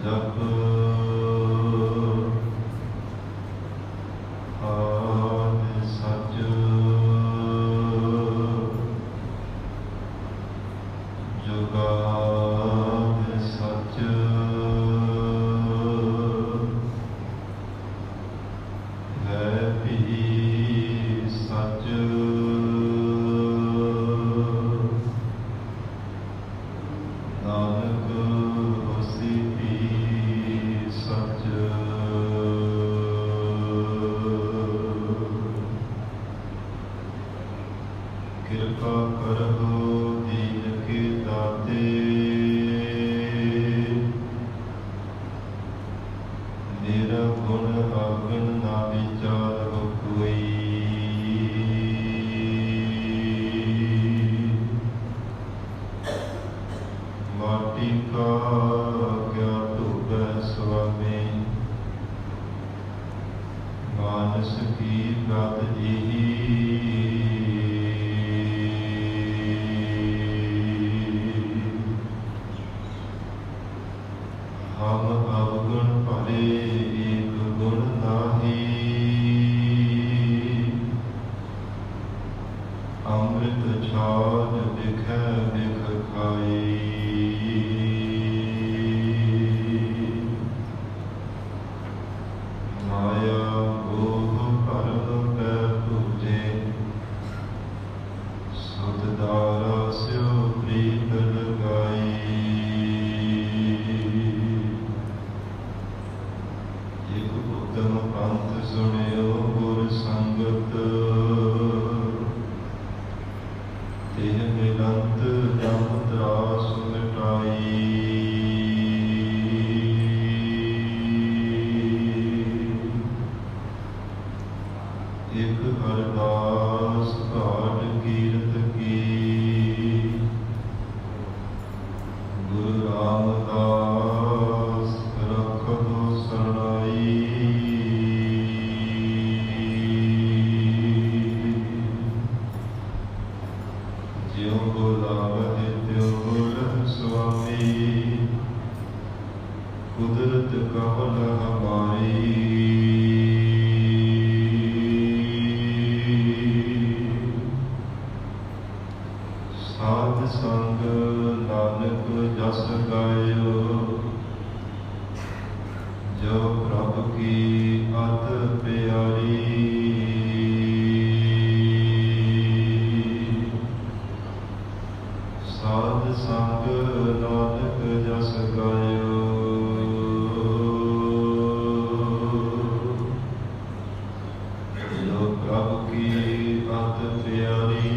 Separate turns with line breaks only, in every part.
ਜਪ ਕਿਰਪਾ ਕਰਹੁ ਦੀਨ ਕੇ ਦਾਤੇ, ਮੇਰਾ ਗੁਣ ਆਗਣ ਨਾ ਵਿਚਾਰਹੁ ਕੋਈ। ਮਾਟੀ ਕਾ ਕਿਆ ਧੋਵੈ ਸੁਆਮੀ, ਮਾਨਸ ਕੀ ਗਤ ਇਹੀ। ਹਮ ਅਵਗੁਣ ਭਰੇ ਏਕ ਗੁਣ ਨਾਹੀ, ਅੰਮ੍ਰਿਤ ਛਾਜ ਬਿਖੈ ਬਿਖ ਖਾਈ। ਮਾਇਆ ਮੋਹ ਭਰਮ ਕੈ ਪੂਜੇ, ਸੁਧ ਦਾਰਾ ਸਿਉ ਪ੍ਰੀਤ ਲਗਾਈ। ਇਕ ਉਤਮ ਪੰਥ ਸੁਣਿਓ ਗੁਰ ਸੰਗਤ, ਤਿਹ ਮਿਲੰਤ ਜਮ ਤਰਾਸ ਮਿਟਾਈ। ਇਕ ਅਰਦਾਸ ਘਾਟ ਕੀਰਤ ਕੀ, ਗੁਰੂ ਰਾਮਦਾਸ ਰਖਹੁ ਸਰਣਾਈ। ਜਿਉ ਬੁਲਾਵਹਿ ਤਿਉ ਬੋਲਹਿ ਸੁਆਮੀ, ਕੁਦਰਤ ਕਹਲ ਹਮਾਰੀ। ਸਾਧ ਸੰਗ ਨਾਨਕ ਜਸ ਗਾਇਓ, ਜੋ ਪ੍ਰਭ ਕੀ ਅਤ ਪਿਆਰੀ। ਸਾਧ ਸੰਗ ਨਾਨਕ ਜਸ ਗਾਇਓ, ਜੋ ਪ੍ਰਭ ਕੀ ਅਤ ਪਿਆਰੀ।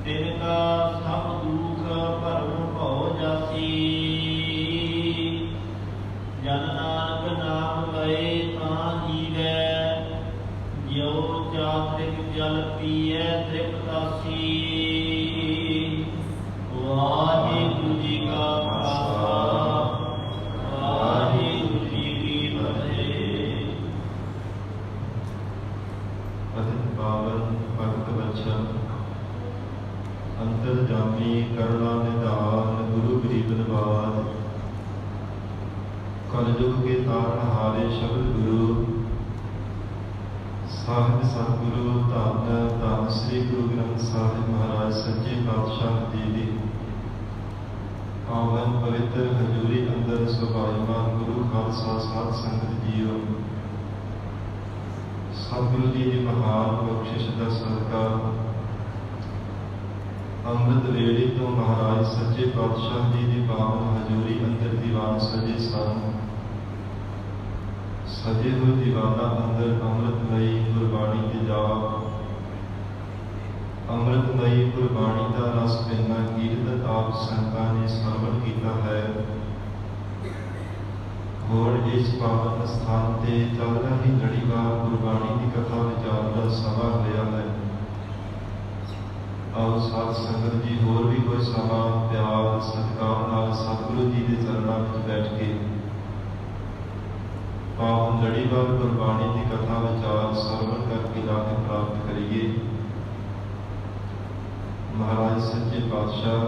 ਤਿਨ ਕਾ ਸਭ ਦੁਖ ਭਰਮ ਭਉ ਜਾਸੀ।
कलयुग के तारणहारे शब्द गुरु साहिब सतगुरु धन धन श्री गुरु ग्रंथ साहिब महाराज सच्चे पातशाह जी दी पावन पवित्र हजूरी अंदर सुभाईमान गुरु खालसा साध संगत जीओ सतगुरु जी की महान बख्शिश का सदका ਅੰਮ੍ਰਿਤ ਵੇਲੇ ਤੋਂ ਮਹਾਰਾਜ ਸੱਚੇ ਪਾਤਸ਼ਾਹ ਜੀ ਦੀ ਪਾਵਨ ਹਜ਼ੂਰੀ ਅੰਦਰ ਦੀਵਾਨ ਸਜੇ ਸਨ। ਸਜੇ ਹੋਏ ਦੀਵਾਨਾਂ ਅੰਦਰ ਅੰਮ੍ਰਿਤਮਈ ਗੁਰਬਾਣੀ ਦੇ ਜਾਪ, ਅੰਮ੍ਰਿਤਮਈ ਗੁਰਬਾਣੀ ਦਾ ਰਸ ਪੈਣਾ ਕੀਰਤਨ ਆਪ ਸੰਗਤਾਂ ਨੇ ਸਰਵਣ ਕੀਤਾ ਹੈ। ਹੋਰ ਇਸ ਪਾਵਨ ਸਥਾਨ ਤੇ ਚੱਲ ਰਹੀ ਲੜੀਵਾਰ ਗੁਰਬਾਣੀ ਦੀ ਕਥਾ ਵਿਚਾਰ ਦਾ ਸਮਾਂ ਹੋਇਆ ਹੈ। ਆਓ ਸਾਧ ਸੰਗਤ ਜੀ ਹੋਰ ਵੀ ਕੋਈ ਸਮਾਂ ਪਿਆਰ ਸਤਿਕਾਰ ਨਾਲ ਸਤਿਗੁਰੂ ਜੀ ਦੇ ਚਰਨਾਂ ਵਿੱਚ ਬੈਠ ਕੇ ਪਾਵਨ ਲੜੀਵਾਰ ਗੁਰਬਾਣੀ ਦੀ ਕਥਾ ਵਿਚਾਰ ਸਰਵਣ ਕਰਕੇ ਲਾਭ ਪ੍ਰਾਪਤ ਕਰੀਏ। ਮਹਾਰਾਜ ਸੱਚੇ ਪਾਤਸ਼ਾਹ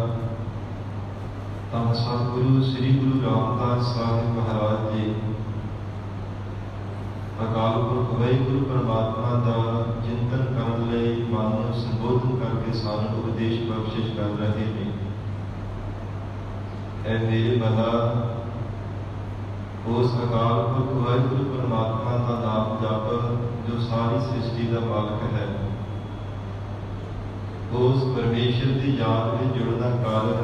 ਧੰਨ ਸਤਿਗੁਰੂ ਸ੍ਰੀ ਗੁਰੂ ਰਾਮਦਾਸ ਸਾਹਿਬ ਮਹਾਰਾਜ ਜੀ ਅਕਾਲ ਪੁਰਖ ਵਾਹਿਗੁਰੂ ਪਰਮਾਤਮਾ ਦਾ ਚਿੰਤਨ ਕਰਨ ਲਈ ਮਨ ਨੂੰ ਸੰਬੋਧਨ ਕਰਕੇ ਸਾਨੂੰ ਉਪਦੇਸ਼ ਬਖਸ਼ਿਸ਼ ਕਰ ਰਹੇ ਨੇ। ਐ ਮੇਰੇ ਬਲਾ ਉਸ ਅਕਾਲ ਪੁਰਖ ਵਾਹਿਗੁਰੂ ਪਰਮਾਤਮਾ ਦਾ ਨਾਮ ਜਪ ਜੋ ਸਾਰੀ ਸ੍ਰਿਸ਼ਟੀ ਦਾ ਮਾਲਕ ਹੈ। ਉਸ ਪਰਮੇਸ਼ਰ ਦੀ ਯਾਦ ਵਿੱਚ ਜੁੜਨਾ ਕਾਰਨ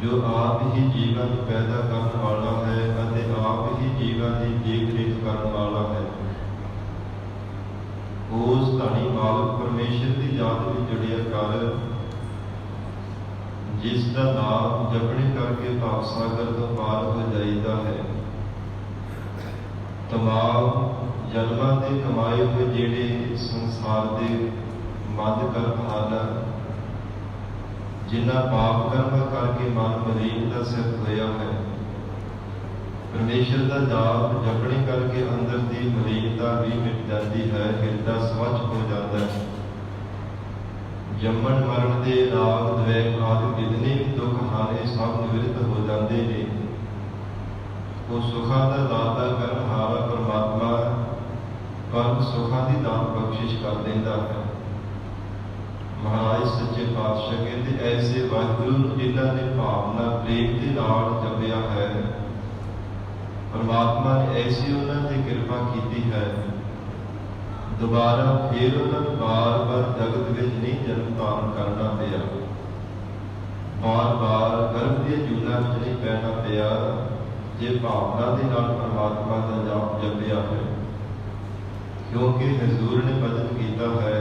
ਜੋ ਆਪ ਹੀ ਜੀਵਾਂ ਨੂੰ ਪੈਦਾ ਕਰਨ ਵਾਲਾ ਹੈ ਅਤੇ ਆਪ ਹੀ ਜੀਵਾਂ ਦੀ ਦੇਖ ਰੇਖ ਕਰਨ ਵਾਲਾ ਹੈ। ਉਸ ਧਨੀ ਮਾਲਕ ਪਰਮੇਸ਼ਰ ਦੀ ਯਾਦ ਵਿੱਚ ਜੁੜਿਆ ਕਰ ਜਿਸ ਦਾ ਨਾਮ ਜਪਣੇ ਕਰਕੇ ਭਾਵ ਸਾਗਰ ਤੋਂ ਪਾਰ ਹੋ ਜਾਈਦਾ ਹੈ। ਤਮਾਮ ਜਨਮਾਂ ਦੇ ਕਮਾਏ ਹੋਏ ਜਿਹੜੇ ਸੰਸਾਰ ਦੇ ਮੱਧ ਕਰਮ ਹਨ, ਜਿਨ੍ਹਾਂ ਪਾਪ ਕਰਮਾਂ ਕਰਕੇ ਮਨ ਮਲੀਨ ਦਾ ਸਿੱਧ ਹੋਇਆ ਹੈ, ਪਰਮੇਸ਼ਰ ਦਾ ਨਾਮ ਜਪਣੇ ਕਰਕੇ ਅੰਦਰ ਦੀ ਮਲੀਨਤਾ ਵੀ ਮਿਟ ਜਾਂਦੀ ਹੈ, ਹਿਰਦਾ ਸਵੱਛ ਹੋ ਜਾਂਦਾ ਹੈ। ਜੰਮਣ ਮਰਨ ਦੇ ਰਾਗ ਦਵੈਕ ਆਦਿ ਜਿਤਨੇ ਵੀ ਦੁੱਖ ਹਾਰੇ ਸਭ ਨਿਵਰਤ ਹੋ ਜਾਂਦੇ ਨੇ। ਉਹ ਸੁਖਾਂ ਦਾ ਦਾਤਾ ਕਰਨਹਾਰਾ ਪਰਮਾਤਮਾ ਪਰਮ ਸੁਖਾਂ ਦੀ ਦਾਤ ਬਖਸ਼ਿਸ਼ ਕਰ ਦਿੰਦਾ ਹੈ। ਮਹਾਰਾਜ ਸੱਚੇ ਪਾਤਸ਼ਾਹ ਕਹਿੰਦੇ ਐਸੇ ਵਾਹਿਗੁਰੂ ਨੂੰ ਜਿਨ੍ਹਾਂ ਨੇ ਭਾਵਨਾ ਪ੍ਰੇਮ ਦੇ ਨਾਲ ਜਪਿਆ ਹੈ, ਪਰਮਾਤਮਾ ਨੇ ਐਸੀ ਉਹਨਾਂ ਤੇ ਕਿਰਪਾ ਕੀਤੀ ਹੈ, ਦੁਬਾਰਾ ਫੇਰ ਉਹਨਾਂ ਨੂੰ ਬਾਰ-ਬਾਰ ਜਗਤ ਵਿੱਚ ਨਹੀਂ ਜਨਮ ਧਾਰਨ ਕਰਨਾ ਪਿਆ, ਬਾਰ-ਬਾਰ ਗਰਭ ਦੀਆਂ ਜੂਨਾਂ ਵਿੱਚ ਨਹੀਂ ਪੈਣਾ ਪਿਆ, ਜੇ ਭਾਵਨਾ ਦੇ ਨਾਲ ਪਰਮਾਤਮਾ ਦਾ ਜਾਪ ਜਪਿਆ ਹੈ। ਕਿਉਂਕਿ ਹਜ਼ੂਰ ਨੇ ਬਚਨ ਕੀਤਾ ਹੈ,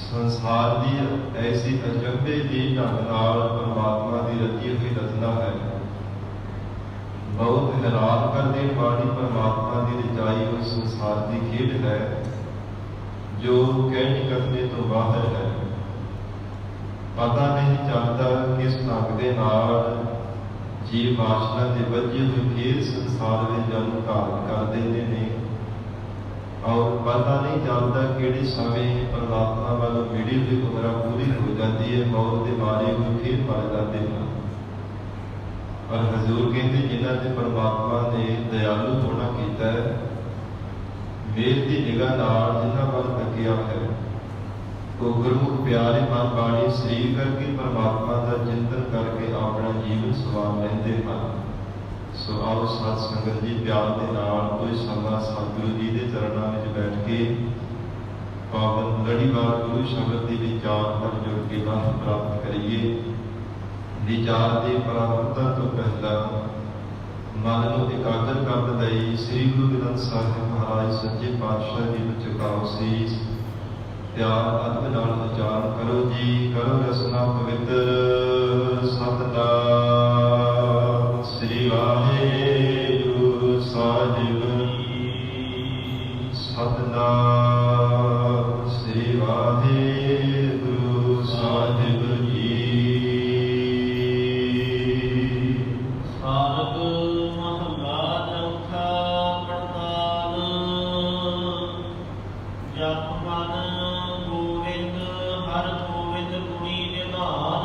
ਸੰਸਾਰ ਦੀ ਐਸੀ ਅਜੰਬੇ ਦੀ ਢੰਗ ਨਾਲ ਪਰਮਾਤਮਾ ਦੀ ਰਚੀ ਹੋਈ ਰਚਨਾ ਹੈ। ਬਹੁਤ ਹੈਰਾਨ ਕਰ ਦੇਣ ਵਾਲੀ ਪਰਮਾਤਮਾ ਦੀ ਰਚਾਈ ਹੋਈ ਸੰਸਾਰ ਦੀ ਖੇਡ ਹੈ, ਜੋ ਕਹਿਣੇ ਕਥਨੇ ਤੋਂ ਬਾਹਰ ਹੈ। ਪਤਾ ਨਹੀਂ ਚੱਲਦਾ ਕਿਸ ਢੰਗ ਦੇ ਨਾਲ ਜੀਵ ਵਾਸਨਾ ਦੇ ਵੱਜੇ ਹੋਏ ਫੇਰ ਸੰਸਾਰ ਵਿੱਚ ਜਨਮ ਧਾਰਨ ਕਰ ਦਿੰਦੇ ਨੇ, ਔਰ ਪਤਾ ਨਹੀਂ ਚੱਲਦਾ ਕਿਹੜੇ ਸਮੇਂ ਪਰਮਾਤਮਾ ਵੱਲੋਂ ਮਿਲੀ ਹੋਈ ਉਮਰਾਂ ਪੂਰੀ ਹੋ ਜਾਂਦੀ ਹੈ, ਮੌਤ ਦੇ ਮਾਰੇ ਹੋਏ ਫੇਰ ਮਰ ਜਾਂਦੇ ਹਨ। ਪਰ ਹਜ਼ੂਰ ਕਹਿੰਦੇ ਜਿਨ੍ਹਾਂ ਤੇ ਪਰਮਾਤਮਾ ਨੇ ਦਇਆਲੂ ਹੋਣਾ ਕੀਤਾ ਹੈ, ਮੇਰ ਦੀ ਨਿਗਾਹ ਨਾਲ ਜਿਨ੍ਹਾਂ ਵੱਲ ਤੱਕਿਆ ਹੈ, ਉਹ ਗੁਰਮੁਖ ਪਿਆਰੇ ਮਨ ਬਾਣੀ ਸਰੀਰ ਕਰਕੇ ਪਰਮਾਤਮਾ ਦਾ ਚਿੰਤਨ ਕਰਕੇ ਆਪਣਾ ਜੀਵਨ ਸਵਾਰ ਲੈਂਦੇ ਹਨ। ਸੋ ਆਓ ਸਾਧ ਸੰਗਤ ਜੀ ਪਿਆਰ ਦੇ ਨਾਲ ਕੋਈ ਸਮਾਂ ਸਤਿਗੁਰੂ ਜੀ ਦੇ ਚਰਨਾਂ ਵਿੱਚ ਬੈਠ ਕੇ ਪਾਵਨ ਲੜੀਵਾਰ ਗੁਰੂ ਸ਼ਬਦ ਦੀ ਵਿਚਾਰ ਨਾਲ ਜੁੜ ਕੇ ਲਾਭ ਪ੍ਰਾਪਤ ਕਰੀਏ। ਵਿਚਾਰ ਦੀ ਪ੍ਰਾਪਤਤਾ ਤੋਂ ਪਹਿਲਾਂ ਮਨ ਨੂੰ ਇਕਾਗਰ ਕਰਨ ਲਈ ਸ੍ਰੀ ਗੁਰੂ ਗ੍ਰੰਥ ਸਾਹਿਬ ਮਹਾਰਾਜ ਸੱਚੇ ਪਾਤਸ਼ਾਹ ਜੀ ਨੂੰ ਝੁਕਾਓ ਸੀਸ, ਪਿਆਰ ਅਦਬ ਨਾਲ ਉਚਾਰਨ ਕਰੋ ਜੀ। ਕਰੋ ਰਸਨਾ ਪਵਿੱਤਰ ਸਤਿਨਾਮ ਸ੍ਰੀ ਵਾਹਿਗੁਰੂ ਸਾਹਿਬ ਸਤਿਨਾਮ ਸ੍ਰੀ ਵਾਹਿਗੁਰੂ ਸਾਹਿਬ ਜੀ।
ਸਾਰਗ ਮਹਲਾ ਚੌਥਾ ਪੜਤਾਲ ਜਪ ਮਨ ਗੋਵਿੰਦ ਹਰ ਗੋਵਿੰਦ ਗੁਣੀ ਨਿਧਾਨ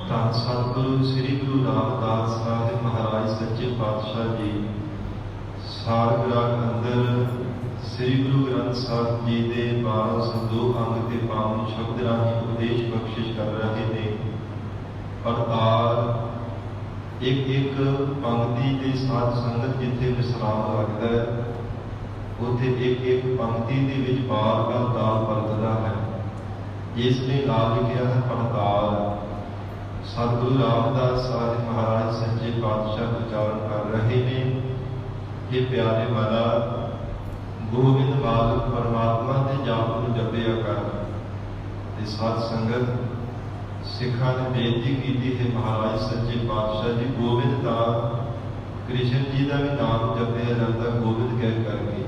ਧੰਨ ਸਤਿਗੁਰੂ ਸ੍ਰੀ ਗੁਰੂ ਰਾਮਦਾਸ ਸਾਹਿਬ ਮਹਾਰਾਜ ਸੱਚੇ ਪਾਤਸ਼ਾਹ ਜੀ ਸਾਲਗਿਰਾਹ ਅੰਦਰ ਸ੍ਰੀ ਗੁਰੂ ਗ੍ਰੰਥ ਸਾਹਿਬ ਜੀ ਦੇ 1202 ਅੰਗ ਤੇ ਪਾਵਨ ਸ਼ਬਦ ਰਾਹੀਂ ਉਪਦੇਸ਼ ਬਖਸ਼ਿਸ਼ ਕਰ ਰਹੇ ਨੇ। ਅਵਤਾਰ ਇੱਕ ਇੱਕ ਪੰਕਤੀ ਦੇ ਸਾਧ ਸੰਗਤ ਜਿੱਥੇ ਵਿਸਰਾਮ ਲੱਗਦਾ ਹੈ ਉੱਥੇ ਇੱਕ ਇੱਕ ਪੰਕਤੀ ਦੇ ਵਿੱਚ ਬਾਰ-ਬਾਰ ਤਾਲ ਵਰਤਦਾ ਹੈ। ਇਸ ਨੇ ਨਾਮ ਲਿਖਿਆ ਹੈ ਅਵਤਾਰ। ਸਤਿਗੁਰੂ ਰਾਮਦਾਸ ਸਾਹਿਬ ਮਹਾਰਾਜ ਸੱਚੇ ਪਾਤਸ਼ਾਹ ਉਚਾਰਨ ਕਰ ਰਹੇ ਨੇ ਕਿ ਪਿਆਰੇ ਵਾਲਾ ਗੋਬਿੰਦ ਬਾਲਕ ਪਰਮਾਤਮਾ ਦੇ ਜਾਪ ਨੂੰ ਜਪਿਆ ਕਰ। ਤੇ ਸਾਧ ਸੰਗਤ ਸਿੱਖਾਂ ਨੇ ਬੇਨਤੀ ਕੀਤੀ ਹੈ ਮਹਾਰਾਜ ਸੱਚੇ ਪਾਤਸ਼ਾਹ ਜੀ ਗੋਬਿੰਦ ਦਾ ਕ੍ਰਿਸ਼ਨ ਜੀ ਦਾ ਵੀ ਨਾਮ ਜਪਿਆ ਜਾਂਦਾ ਗੋਬਿੰਦ ਕਹਿ ਕਰਕੇ।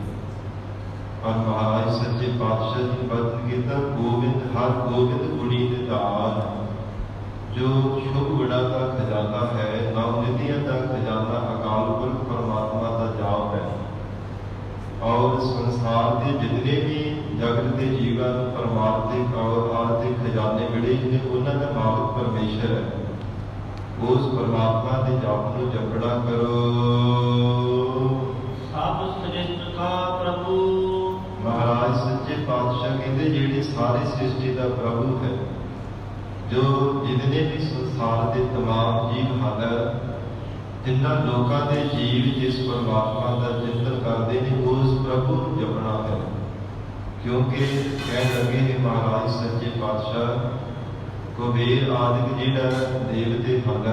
ਪਰ ਮਹਾਰਾਜ ਸੱਚੇ ਪਾਤਸ਼ਾਹ ਜੀ ਨੇ ਬਚਨ ਕੀਤਾ ਗੋਬਿੰਦ ਹਰ ਗੋਬਿੰਦ ਗੁਣੀ ਨਿਧਾਨ। ਜੋ ਸ਼ੁਭ ਗੁਣਾਂ ਦਾ ਖਜ਼ਾਨਾ ਹੈ ਨਵ ਨਿਧੀਆਂ ਦਾ ਖਜ਼ਾਨਾ ਅਕਾਲ ਪੁਰਖ ਪਰਮਾਤਮਾ ਦਾ ਜਾਪ ਹੈ। ਔਰ ਸੰਸਾਰ ਦੇ ਜਿਤਨੇ ਵੀ ਜਗਤ ਦੇ ਜੀਵਾਂ ਨੂੰ ਪਰਮਾਤਮਿਕ ਔਰ ਆਰਥਿਕ ਖਜ਼ਾਨੇ ਮਿਲੇ ਨੇ ਉਹਨਾਂ ਦਾ ਮਾਲਕ ਪਰਮੇਸ਼ਰ ਹੈ। ਉਸ ਪਰਮਾਤਮਾ ਦੇ ਜਾਪ ਨੂੰ ਜਪਣਾ ਕਰੋ।
ਸਭ ਸ੍ਰਿਸ਼ਟ ਕਾ ਪ੍ਰਭੂ
ਮਹਾਰਾਜ ਸੱਚੇ ਪਾਤਸ਼ਾਹ ਕਹਿੰਦੇ ਜਿਹੜੇ ਸਾਰੇ ਸ੍ਰਿਸ਼ਟੀ ਦਾ ਪ੍ਰਭੂ ਹੈ ਜੋ ਜਿਤਨੇ ਵੀ ਸੰਸਾਰ ਦੇ ਤਮਾਮ ਜੀਵ ਹਨ ਜਿਨ੍ਹਾਂ ਲੋਕਾਂ ਦੇ ਜੀਵ ਜਿਸ ਪਰਮਾਤਮਾ ਦਾ ਚਿੰਤਨ ਕਰਦੇ ਨੇ ਉਸ ਪ੍ਰਭੂ ਨੂੰ ਜਪਣਾ ਹੈ। ਕਿਉਂਕਿ ਕਹਿਣ ਲੱਗੇ ਨੇ ਮਹਾਰਾਜ ਸੱਚੇ ਪਾਤਸ਼ਾਹ ਕੁਬੇਰ ਆਦਿਕ ਜਿਹੜਾ ਦੇਵਤੇ ਹਨ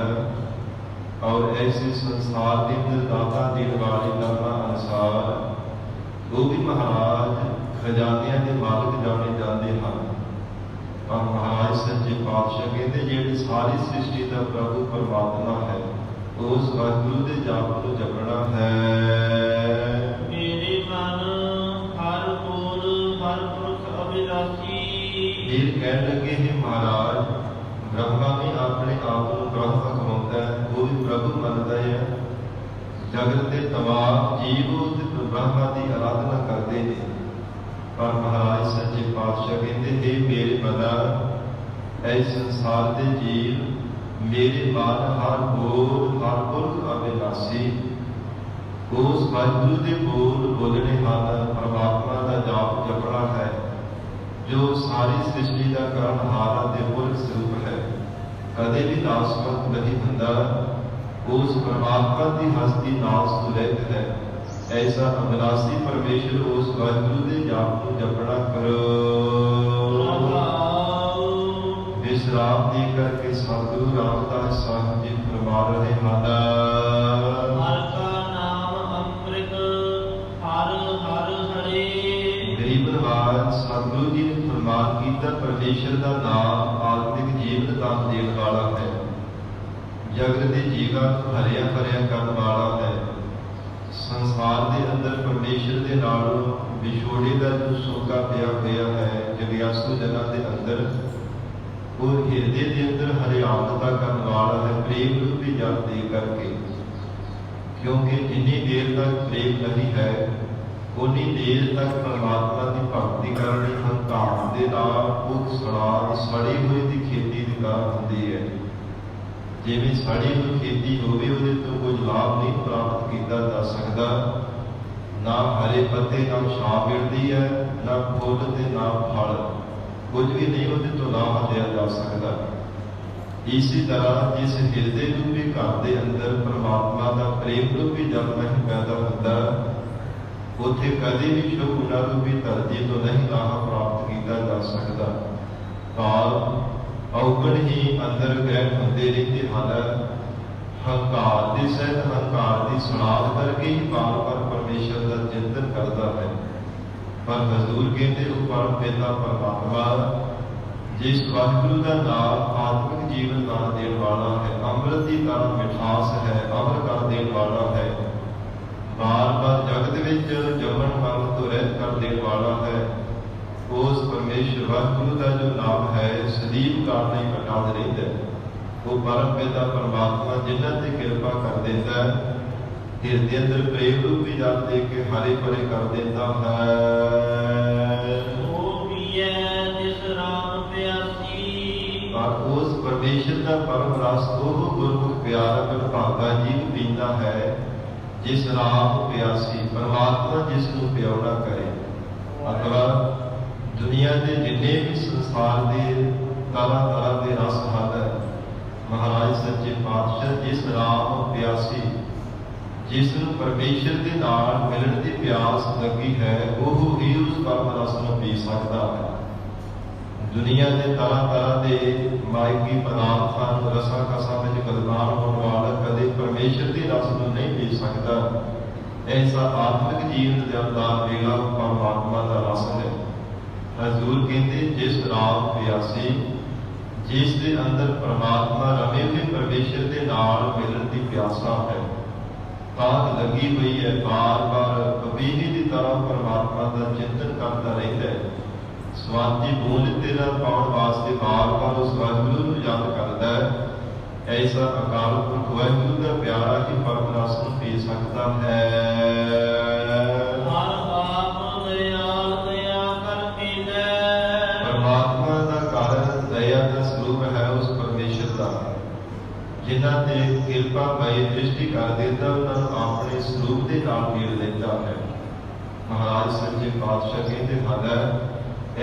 ਔਰ ਐਸੇ ਸੰਸਾਰ ਦੇ ਅੰਦਰ ਦਾਤਾ ਦੇਣ ਵਾਲੇ ਕਰਮਾਂ ਅਨੁਸਾਰ ਉਹ ਵੀ ਮਹਾਰਾਜ ਖਜ਼ਾਨਿਆਂ ਦੇ ਮਾਲਕ ਜਾਣੇ ਜਾਂਦੇ ਹਨ। ਪਰ ਮਹਾਰਾਜ ਸੱਚੇ ਪਾਤਸ਼ਾਹ ਕਹਿੰਦੇ ਜਿਹੜੇ ਸਾਰੀ ਸ੍ਰਿਸ਼ਟੀ ਦਾ ਪ੍ਰਭੂ ਪਰਮਾਤਮਾ ਹੈ ਉਸ ਵਾਹਿਗੁਰੂ ਦੇ ਜਾਪ ਨੂੰ ਜਪਣਾ ਹੈ।
ਮੇਰੇ ਮਨ ਹਰ ਕੋਲ ਹਰ ਪੁਰਖ ਅਭਿਲਾਸ਼ੀ।
ਇਹ ਕਹਿਣ ਲੱਗੇ ਹੈ ਮਹਾਰਾਜ ਬ੍ਰਹਮਾ ਵੀ ਆਪਣੇ ਆਪ ਨੂੰ ਬ੍ਰਹਮ ਕਹਾਉਂਦਾ ਹੈ ਉਹ ਵੀ ਪ੍ਰਭੂ ਮੰਨਦਾ ਹੈ। ਜਗਤ ਦੇ ਤਮਾਮ ਜੀਵ ਉਸ ਬ੍ਰਹਮਾ ਦੀ ਆਰਾਧਨਾ ਕਰਦੇ ਨੇ। ਪਰ ਮਹਾਰਾਜ ਸੱਚੇ ਪਾਤਸ਼ਾਹ ਕਹਿੰਦੇ हे ਮੇਰੇ ਮਨਾ ਐ ਸੰਸਾਰ ਦੇ ਜੀਵ ਮੇਰੇ ਮਨ ਹਰ ਬੋਲ ਹਰ ਪੁਰਖ ਅਬਿਨਾਸੀ। ਉਸ ਵਾਹਿਗੁਰੂ ਦੇ ਬੋਲ ਬੋਲਣੇ ਹਨ ਪਰਮਾਤਮਾ ਦਾ ਜਾਪ ਜਪਣਾ ਹੈ ਜੋ ਸਾਰੀ ਸ੍ਰਿਸ਼ਟੀ ਦਾ ਕਰਨਹਾਰਾ ਦੇ ਪੁਰਖ ਸਰੂਪ ਹੈ ਕਦੇ ਵੀ ਨਾਸਮਤ ਨਹੀਂ ਹੁੰਦਾ। ਉਸ ਪਰਮਾਤਮਾ ਦੀ ਹਸਤੀ ਨਾਸ ਤੋਂ ਰਹਿਤ ਹੈ। ਐਸਾ ਅਬਿਨਾਸੀ ਪਰਮੇਸ਼ਰ ਉਸ ਵਾਹਿਗੁਰੂ ਦੇ ਜਾਪ ਨੂੰ ਜਪਣਾ ਕਰੋ। ਵਿਸਰਾਮ ਦੇ ਕਰਕੇ ਸਤਿਗੁਰੂ ਰਾਮਦਾਸ ਸਾਹਿਬ ਜੀ ਫਰਮਾ ਰਹੇ ਹਨ
ਹਰ ਕਾ ਨਾਮ ਅੰਮ੍ਰਿਤ ਹਰ ਹਰ ਹਰੇ।
ਗਰੀਬ ਨਵਾਜ ਸਤਿਗੁਰੂ ਜੀ ਨੇ ਫਰਮਾਨ ਕੀਤਾ ਪਰਮੇਸ਼ਰ ਦਾ ਨਾਮ ਆਤਮਿਕ ਜੀਵਨ ਦਾਨ ਦੇਣ ਵਾਲਾ ਹੈ। ਜਗਤ ਦੇ ਜੀਵਾਂ ਨੂੰ ਹਰਿਆ ਭਰਿਆ ਕਰਨ ਵਾਲਾ ਹੈ। ਸੰਸਾਰ ਦੇ ਅੰਦਰ ਪਰਮੇਸ਼ਰ ਦੇ ਨਾਲ ਵਿਛੋੜੇ ਦਾ ਜੋ ਸੋਕਾ ਪਿਆ ਹੋਇਆ ਹੈ ਜਗਿਆਸੂ ਜਨਾਂ ਦੇ ਅੰਦਰ ਉਹ ਹਿਰਦੇ ਦੇ ਅੰਦਰ ਹਰਿਆਣਤਾ ਕਰਨ ਵਾਲਾ ਹੈ ਪ੍ਰੇਮ ਰੂਪੀ ਜਲ ਦੇ ਕਰਕੇ। ਕਿਉਂਕਿ ਜਿੰਨੀ ਦੇਰ ਤੱਕ ਪ੍ਰੇਮ ਨਹੀਂ ਹੈ ਉਨੀ ਦੇਰ ਤੱਕ ਪਰਮਾਤਮਾ ਦੀ ਭਗਤੀ ਕਰਨੀ ਹੰਕਾਰ ਦੇ ਨਾਲ ਉਹ ਸੜੀ ਹੋਈ ਦੀ ਖੇਤੀ ਦੀ ਤਰ੍ਹਾਂ ਹੁੰਦੀ ਹੈ। ਜਿਵੇਂ ਸੜੀ ਹੋਈ ਖੇਤੀ ਹੋਵੇ ਉਹਦੇ ਤੋਂ ਕੁਝ ਲਾਭ ਨਹੀਂ ਪ੍ਰਾਪਤ ਕੀਤਾ ਜਾ ਸਕਦਾ। ਨਾ ਹਰੇ ਪੱਤੇ ਨਾਲ ਛਾਂ ਮਿਲਦੀ ਹੈ ਨਾ ਫੁੱਲ ਤੇ ਨਾ ਫਲ ਕੁਝ ਵੀ ਨਹੀਂ ਉਹਦੇ ਤੋਂ ਲਾਭ ਲਿਆ ਜਾ ਸਕਦਾ। ਇਸੇ ਤਰ੍ਹਾਂ ਜਿਸ ਹਿਰਦੇ ਰੂਪੀ ਘਰ ਦੇ ਅੰਦਰ ਪਰਮਾਤਮਾ ਦਾ ਪ੍ਰੇਮ ਰੂਪੀ ਜਲ ਨਹੀਂ ਪੈਦਾ ਹੁੰਦਾ ਉੱਥੇ ਕਦੇ ਵੀ ਸ਼ੁਭ ਗੁਣਾ ਰੂਪੀ ਧਰਤੀ ਤੋਂ ਨਹੀਂ ਲਾਭ ਪ੍ਰਾਪਤ ਕੀਤਾ ਜਾ ਸਕਦਾ। ਕਾਲ ਔਗਣ ਹੀ ਅੰਦਰ ਗ੍ਰਹਿ ਹੁੰਦੇ ਰਹਿੰਦੇ ਹਨ। ਹੰਕਾਰ ਦੇ ਸਹਿਤ ਹੰਕਾਰ ਦੀ ਸੁਣਾਦ ਕਰਕੇ ਹੀ ਬਾਰ-ਬਾਰ ਪਰਮੇਸ਼ਰ ਦਾ ਚਿੰਤਨ ਕਰਦਾ ਹੈ। ਪਰ ਹਜ਼ੂਰ ਕਹਿੰਦੇ ਉਹ ਪਰਮ ਪਿਤਾ ਪਰਮਾਤਮਾ ਜਿਸ ਵਾਹਿਗੁਰੂ ਦਾ ਨਾਮ ਆਤਮਿਕ ਜੀਵਨ ਦਾਨ ਦੇਣ ਵਾਲਾ ਹੈ ਅੰਮ੍ਰਿਤ ਦੀ ਤਰ੍ਹਾਂ ਮਿਠਾਸ ਹੈ ਅਮਰ ਕਰ ਦੇਣ ਵਾਲਾ ਹੈ ਬਾਰ-ਬਾਰ ਜਗਤ ਵਿੱਚ ਜੰਮਣ ਮਰਨ ਤੋਂ ਰਹਿਤ ਕਰ ਦੇਣ ਵਾਲਾ ਹੈ। ਉਸ ਪਰਮੇਸ਼ਰ ਵਾਹਿਗੁਰੂ ਦਾ ਜੋ ਨਾਮ ਹੈ ਸਦੀਵ ਕਾਲ ਲਈ ਪ੍ਰਕਾਸ਼ ਰਹਿੰਦਾ ਹੈ। ਉਹ ਪਰਮ ਪਿਤਾ ਪਰਮਾਤਮਾ ਜਿਨ੍ਹਾਂ ਤੇ ਕਿਰਪਾ ਕਰ ਦਿੰਦਾ ਹੈ ਹਿਰਦੇ ਅੰਦਰ ਪ੍ਰੇਮ ਰੂਪੀ ਜਲ ਦੇ ਕੇ ਹਰੇ ਭਰੇ ਕਰ ਦਿੰਦਾ ਹੈ।
ਉਹ ਪੀਏ ਜਿਸ ਰਾਮ ਪਿਆਸੀ।
ਪਰ ਉਸ ਪਰਮੇਸ਼ਰ ਪਰਮੇਸ਼ਰ ਦਾ ਪਰਮ ਰਸ ਉਹ ਗੁਰਮੁਖ ਪਿਆਰਾ ਵਡਭਾਗਾ ਜੀਵ ਪੀਂਦਾ ਹੈ, ਜਿਸ ਰਾਮ ਪਿਆਸੀ ਪਰਮਾਤਮਾ ਜਿਸ ਨੂੰ ਪਿਆਉਣਾ ਕਰੇ। ਅਥਵਾ ਦੁਨੀਆ ਦੇ ਜਿੰਨੇ ਵੀ ਸੰਸਾਰ ਦੇ ਤਰ੍ਹਾਂ ਤਰ੍ਹਾਂ ਦੇ ਰਸ ਹਨ, ਮਹਾਰਾਜ ਸੱਚੇ ਪਾਤਸ਼ਾਹ ਜਿਸ ਰਾਮ ਪਿਆਸੀ, ਜਿਸ ਨੂੰ ਪਰਮੇਸ਼ਰ ਦੇ ਨਾਲ ਮਿਲਣ ਦੀ ਪਿਆਸ ਲੱਗੀ ਹੈ, ਉਹ ਹੀ ਉਸ ਪਰਮ ਰਸ ਨੂੰ ਪੀ ਸਕਦਾ ਹੈ। ਦੁਨੀਆ ਦੇ ਤਰ੍ਹਾਂ ਤਰ੍ਹਾਂ ਦੇ ਮਾਇਕੀ ਪਦਾਰਥਾਂ ਨੂੰ ਰਸਾਂ ਕਸਾਂ ਵਿੱਚ ਗਲਮਾਨ ਹੋਣ ਵਾਲਾ ਕਦੇ ਪਰਮੇਸ਼ਰ ਦੀ ਰਸ ਨੂੰ ਨਹੀਂ ਪੀ ਸਕਦਾ। ਐਸਾ ਆਤਮਿਕ ਜੀਵਨ ਦਾ ਵੇਲਾ ਪਰਮਾਤਮਾ ਦਾ ਰਸ ਹੈ। ਹਜ਼ੂਰ ਕਹਿੰਦੇ ਜਿਸ ਰਾਮ ਪਿਆਸੀ, ਜਿਸ ਦੇ ਅੰਦਰ ਪਰਮਾਤਮਾ ਰਮੇ ਹੋਏ ਪਰਮੇਸ਼ਰ ਦੇ ਨਾਲ ਮਿਲਣ ਦੀ ਪਿਆਸਾ ਹੈ, ਤਾਕ ਲੱਗੀ ਹੋਈ ਹੈ, ਬਾਰ ਬਾਰ ਕਬੀਨੀ ਦੀ ਤਰ੍ਹਾਂ ਪਰਮਾਤਮਾ ਦਾ ਚਿੰਤਨ ਕਰਦਾ ਰਹਿੰਦਾ ਹੈ। ਸਵਾਦੀ ਬੂੰਦ ਤੇਰਾ ਪਾਉਣ ਵਾਸਤੇ ਬਾਰ ਬਾਰ ਉਸ ਵਾਹਿਗੁਰੂ ਨੂੰ ਯਾਦ ਕਰਦਾ ਹੈ। ਐਸਾ ਅਕਾਲ ਪੁਰਖ ਵਾਹਿਗੁਰੂ ਦਾ ਪਿਆਰਾ ਹੀ ਪਰਮ ਰਸ ਨੂੰ ਪੀ ਸਕਦਾ ਹੈ। ਪਰਮਾਤਮਾ ਦਾ ਕਾਰਨ ਦਇਆ ਦਾ ਸਰੂਪ ਹੈ ਉਸ ਪਰਮੇਸ਼ਰ ਦਾ। ਜਿਨ੍ਹਾਂ ਤੇ ਕਿਰਪਾ ਭਈ ਦ੍ਰਿਸ਼ਟੀ ਕਰ ਦਿੰਦਾ, ਉਹਨਾਂ ਨੂੰ ਆਪਣੇ ਸਰੂਪ ਦੇ ਨਾਲ ਮੇਲ ਲੈਂਦਾ ਹੈ। ਮਹਾਰਾਜ ਸੱਚੇ ਪਾਤਸ਼ਾਹ ਕਹਿੰਦੇ ਹਨ,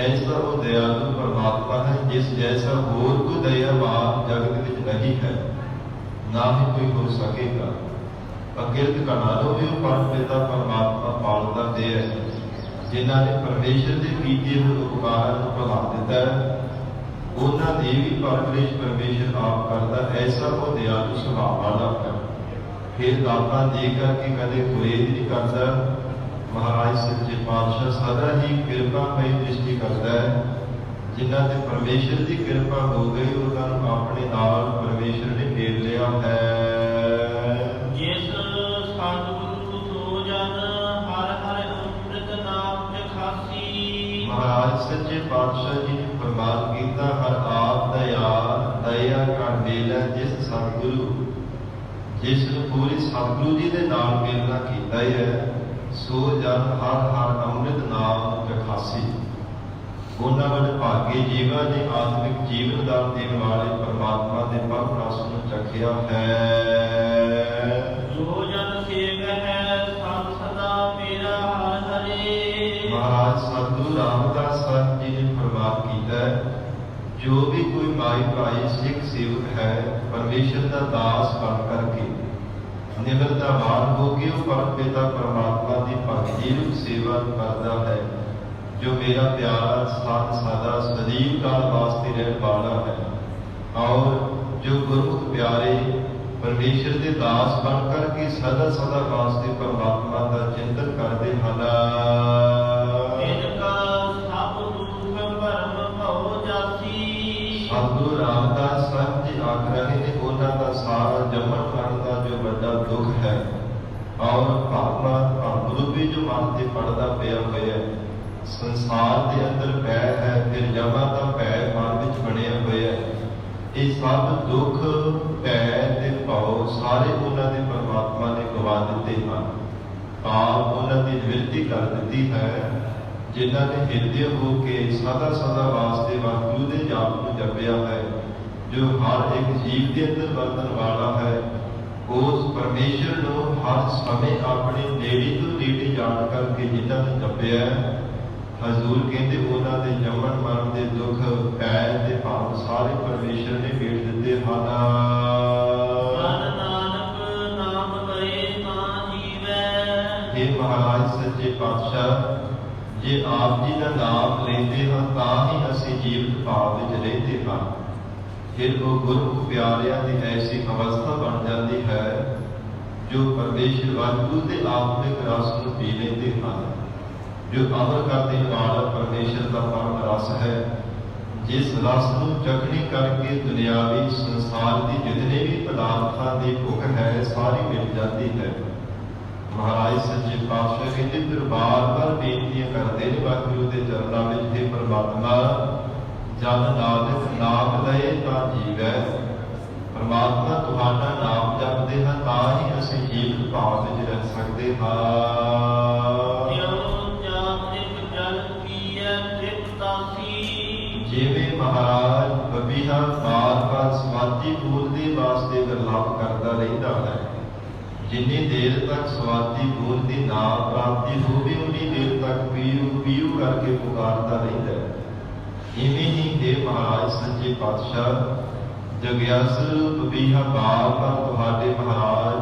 ਐਸਾ ਉਹ ਦਇਆਲੂ ਪਰਮਾਤਮਾ ਹੈ, ਜਿਸ ਜੈਸਾ ਹੋਰ ਕੋਈ ਦਇਆਵਾਨ ਜਗਤ ਵਿੱਚ ਨਹੀਂ ਹੈ, ਨਾ ਹੀ ਕੋਈ ਹੋ ਸਕੇਗਾ। ਅਕਿਰਤ ਕਣਾਂ ਨੂੰ ਵੀ ਉਹ ਪਰਮ ਪਿਤਾ ਪਰਮਾਤਮਾ ਪਾਲਦਾ ਦੇ ਹੈ। ਜਿਨ੍ਹਾਂ ਨੇ ਪਰਮੇਸ਼ਰ ਦੇ ਕੀਤੇ ਹੋਏ ਉਪਕਾਰਾਂ ਨੂੰ ਭੁਲਾ ਦਿੱਤਾ ਹੈ, ਉਹਨਾਂ ਦੀ ਵੀ ਪਰਵਰਿਸ਼ ਪਰਮੇਸ਼ਰ ਆਪ ਕਰਦਾ। ਐਸਾ ਉਹ ਦਇਆਲੂ ਸੁਭਾਅ ਵਾਲਾ ਹੈ। ਫਿਰ ਦਾਤਾਂ ਦੇ ਕਰਕੇ ਕਦੇ ਗੁਰੇਜ਼ ਨਹੀਂ ਕਰਦਾ। ਮਹਾਰਾਜ ਸੱਚੇ ਪਾਤਸ਼ਾਹ ਸਦਾ ਹੀ ਕਿਰਪਾ ਭਈ ਦ੍ਰਿਸ਼ਟੀ ਕਰਦਾ ਹੈ। ਜਿਨ੍ਹਾਂ ਤੇ ਪਰਮੇਸ਼ਰ ਦੀ ਕਿਰਪਾ ਹੋ ਗਈ, ਉਹਨਾਂ ਨੂੰ ਆਪਣੇ ਨਾਲ ਪਰਮੇਸ਼ਰ ਨੇ ਘੇਰ ਲਿਆ ਹੈ।
ਜਿਸ ਸਤਿਗੁਰੂ ਸੋ ਜਨ ਹਰਿ ਹਰਿ ਅੰਮ੍ਰਿਤ ਨਾਮ ਖਾਸੀ।
ਮਹਾਰਾਜ ਸੱਚੇ ਪਾਤਸ਼ਾਹ ਜੀ ਨੇ ਫਰਮਾਨ ਕੀਤਾ, ਹਰ ਆਪ ਦਇਆ ਕਰ ਮੇਲਾ ਜਿਸ ਸਤਿਗੁਰੂ, ਜਿਸ ਨੂੰ ਪੂਰੇ ਸਤਿਗੁਰੂ ਜੀ ਦੇ ਨਾਲ ਮੇਲਣਾ ਕੀਤਾ ਹੈ, ਸੋ ਜਨ ਹਰ ਹਰ ਅੰਮ੍ਰਿਤ ਨਾਮ ਚਖਾਸੀ। ਉਹਨਾਂ ਵੱਲ ਭਾਗੇ ਜੀਵਾਂ ਨੇ ਆਤਮਿਕ ਜੀਵਨ ਦਾ ਦੇਣ ਵਾਲੇ ਪਰਮਾਤਮਾ ਦੇ ਪਰਮ ਰਸ ਨੂੰ ਚਖਿਆ ਹੈ।
ਜੋ ਜਨ ਸੇਵਹਿ ਸਤ ਸਦਾ ਮੇਰਾ ਹਰਿ ਹਰਿ।
ਮਹਾਰਾਜ ਸਤਿਗੁਰੂ ਰਾਮਦਾਸ ਸਾਹਿਬ ਜੀ ਨੇ ਫਰਮਾਨ ਕੀਤਾ, ਜੋ ਵੀ ਕੋਈ ਮਾਈ ਭਾਈ ਸਿੱਖ ਸੇਵਕ ਹੈ, ਪਰਮੇਸ਼ਰ ਦਾ ਦਾਸ ਬਣ ਕਰਕੇ ਨਿਮਰਤਾਵਾਨ ਹੋ ਕੇ ਉਹ ਪਰਮ ਪਿਤਾ ਪਰਮਾਤਮਾ ਦੀ ਭਗਤੀ ਰੂਪ ਸੇਵਾ ਕਰਦਾ ਹੈ, ਜੋ ਮੇਰਾ ਪਿਆਰਾ ਸਤ ਸਦਾ ਸਦੀਵ ਕਾਲ ਵਾਸਤੇ ਰਹਿਣ ਵਾਲਾ ਹੈ। ਔਰ ਜੋ ਗੁਰਮੁਖ ਪਿਆਰੇ ਪਰਮੇਸ਼ਰ ਦੇ ਦਾਸ ਬਣ ਕਰਕੇ ਸਦਾ ਸਦਾ ਵਾਸਤੇ ਪਰਮਾਤਮਾ ਦਾ ਚਿੰਤਨ ਕਰਦੇ ਹਨ। ਸਤਿਗੁਰੂ ਰਾਮਦਾਸ ਸਾਹਿਬ ਜੀ ਆਖ ਰਹੇ ਨੇ, ਉਹਨਾਂ ਦਾ ਸਾਰਾ ਜੰਮਣ ਮਰਨ ਦਾ ਜੋ ਵੱਡਾ ਦੁੱਖ ਹੈ, ਔਰ ਭਰਮ ਰੂਪੀ ਜੋ ਮਨ ਤੇ ਪੜਦਾ ਪਿਆ ਹੋਇਆ ਸੰਸਾਰ ਦੇ ਅੰਦਰ ਭੈ ਹੈ, ਫਿਰ ਜਮਾਂ ਦਾ ਭੈ ਮਨ ਵਿੱਚ ਬਣਿਆ ਹੋਇਆ, ਇਹ ਸਭ ਦੁੱਖ ਭੈ ਤੇ ਭਉ ਸਾਰੇ ਉਹਨਾਂ ਦੇ ਪਰਮਾਤਮਾ ਨੇ ਗਵਾ ਦਿੱਤੇ ਹਨ। ਆਪ ਉਹਨਾਂ ਦੀ ਨਿਵਰਤੀ ਕਰ ਦਿੱਤੀ ਹੈ। ਜਿਨ੍ਹਾਂ ਨੇ ਹਿਰਦੇ ਹੋ ਕੇ ਸਦਾ ਸਦਾ ਵਾਸਤੇ ਵਾਹਿਗੁਰੂ ਦੇ ਜਾਪ ਨੂੰ ਜਪਿਆ ਹੈ, ਜੋ ਹਰ ਇੱਕ ਜੀਵ ਦੇ ਅੰਦਰ ਵਰਤਣ ਵਾਲਾ ਹੈ, ਉਸ ਪਰਮੇਸ਼ਰ ਨੂੰ ਹਰ ਸਮੇਂ ਆਪਣੇ ਨੇੜੇ ਤੋਂ ਨੇੜੇ ਜਾਣ ਕਰਕੇ ਜਿਨ੍ਹਾਂ ਨੇ ਜਪਿਆ, ਹਜ਼ੂਰ ਕਹਿੰਦੇ ਉਹਨਾਂ ਦੇ ਜੰਮਣ ਮਰਨ ਦੇ ਦੁੱਖ ਭੈ ਤੇ ਭਾਵ ਸਾਰੇ ਪਰਮੇਸ਼ਰ ਨੇ ਮੇਟ ਦਿੱਤੇ ਹਨ।
ਨਾਨਕ ਨਾਮ ਲਏ ਤਾਂ ਜੀਵੈ।
ਇਹ ਮਹਾਰਾਜ ਸੱਚੇ ਪਾਤਸ਼ਾਹ, ਜੇ ਆਪ ਜੀ ਦਾ ਨਾਮ ਲੈਂਦੇ ਹਾਂ ਤਾਂ ਹੀ ਅਸੀਂ ਜੀਵਤ ਭਾਵ ਵਿੱਚ ਰਹਿੰਦੇ ਹਾਂ। ਫਿਰ ਉਹ ਗੁਰਮੁਖ ਪਿਆਰਿਆਂ ਦੀ ਐਸੀ ਅਵਸਥਾ ਬਣ ਜਾਂਦੀ ਹੈ, ਜੋ ਪਰਮੇਸ਼ਰ ਵਾਹਿਗੁਰੂ ਦੇ ਆਤਮਿਕ ਰਸ ਨੂੰ ਪੀ ਲੈਂਦੇ ਹਨ, ਜੋ ਅਮਰ ਕਰ ਦੇਣ ਵਾਲਾ ਪਰਮੇਸ਼ਰ ਦਾ ਪਰਮ ਰਸ ਹੈ, ਜਿਸ ਰਸ ਨੂੰ ਚਖਣੀ ਕਰਕੇ ਦੁਨਿਆਵੀ ਸੰਸਾਰ ਦੀ ਜਿਤਨੇ ਵੀ ਪਦਾਰਥਾਂ ਦੀ ਭੁੱਖ ਹੈ ਸਾਰੀ ਮਿਟ ਜਾਂਦੀ ਹੈ। ਮਹਾਰਾਜ ਸੱਚੇ ਪਾਤਸ਼ਾਹ ਕਹਿੰਦੇ, ਫਿਰ ਬਾਰ-ਬਾਰ ਬੇਨਤੀਆਂ ਕਰਦੇ ਨੇ ਵਾਹਿਗੁਰੂ ਦੇ ਚਰਨਾਂ ਵਿੱਚ, हे ਪਰਮਾਤਮਾ, ਜਨ ਨਾਨਕ ਨਾਮ ਲਏ ਤਾਂ ਜੀਵੈ। ਪਰਮਾਤਮਾ ਤੁਹਾਡਾ ਨਾਮ ਜਪਦੇ ਹਾਂ ਤਾਂ ਹੀ ਅਸੀਂ ਜੀਵਤ ਭਾਵ ਵਿੱਚ ਰਹਿ ਸਕਦੇ ਹਾਂ। ਜਿਵੇਂ ਮਹਾਰਾਜ ਬਬੀਹਾ ਬਾਰ-ਬਾਰ ਸਮਾਧੀ ਵਾਸਤੇ ਵਿਰਲਾਪ ਕਰਦਾ ਰਹਿੰਦਾ ਹੈ। ਜਿੰਨੀ ਦੇਰ ਤੱਕ ਸਵਾਦੀ ਬੂੰਦ ਦੀ ਨਾ ਪ੍ਰਾਪਤੀ ਹੋਵੇ ਉਨੀ ਦੇਰ ਤੱਕ ਪੀਊ ਪੀਊ ਕਰਕੇ ਪੁਕਾਰਦਾ ਰਹਿੰਦਾ ਹੈ। ਇਵੇਂ ਹੀ हे ਮਹਾਰਾਜ ਸੱਚੇ ਪਾਤਸ਼ਾਹ ਜਗਿਆਸੂ ਬਬੀਹਾ ਬਾਰ ਬਾਰ ਤੁਹਾਡੇ ਮਹਾਰਾਜ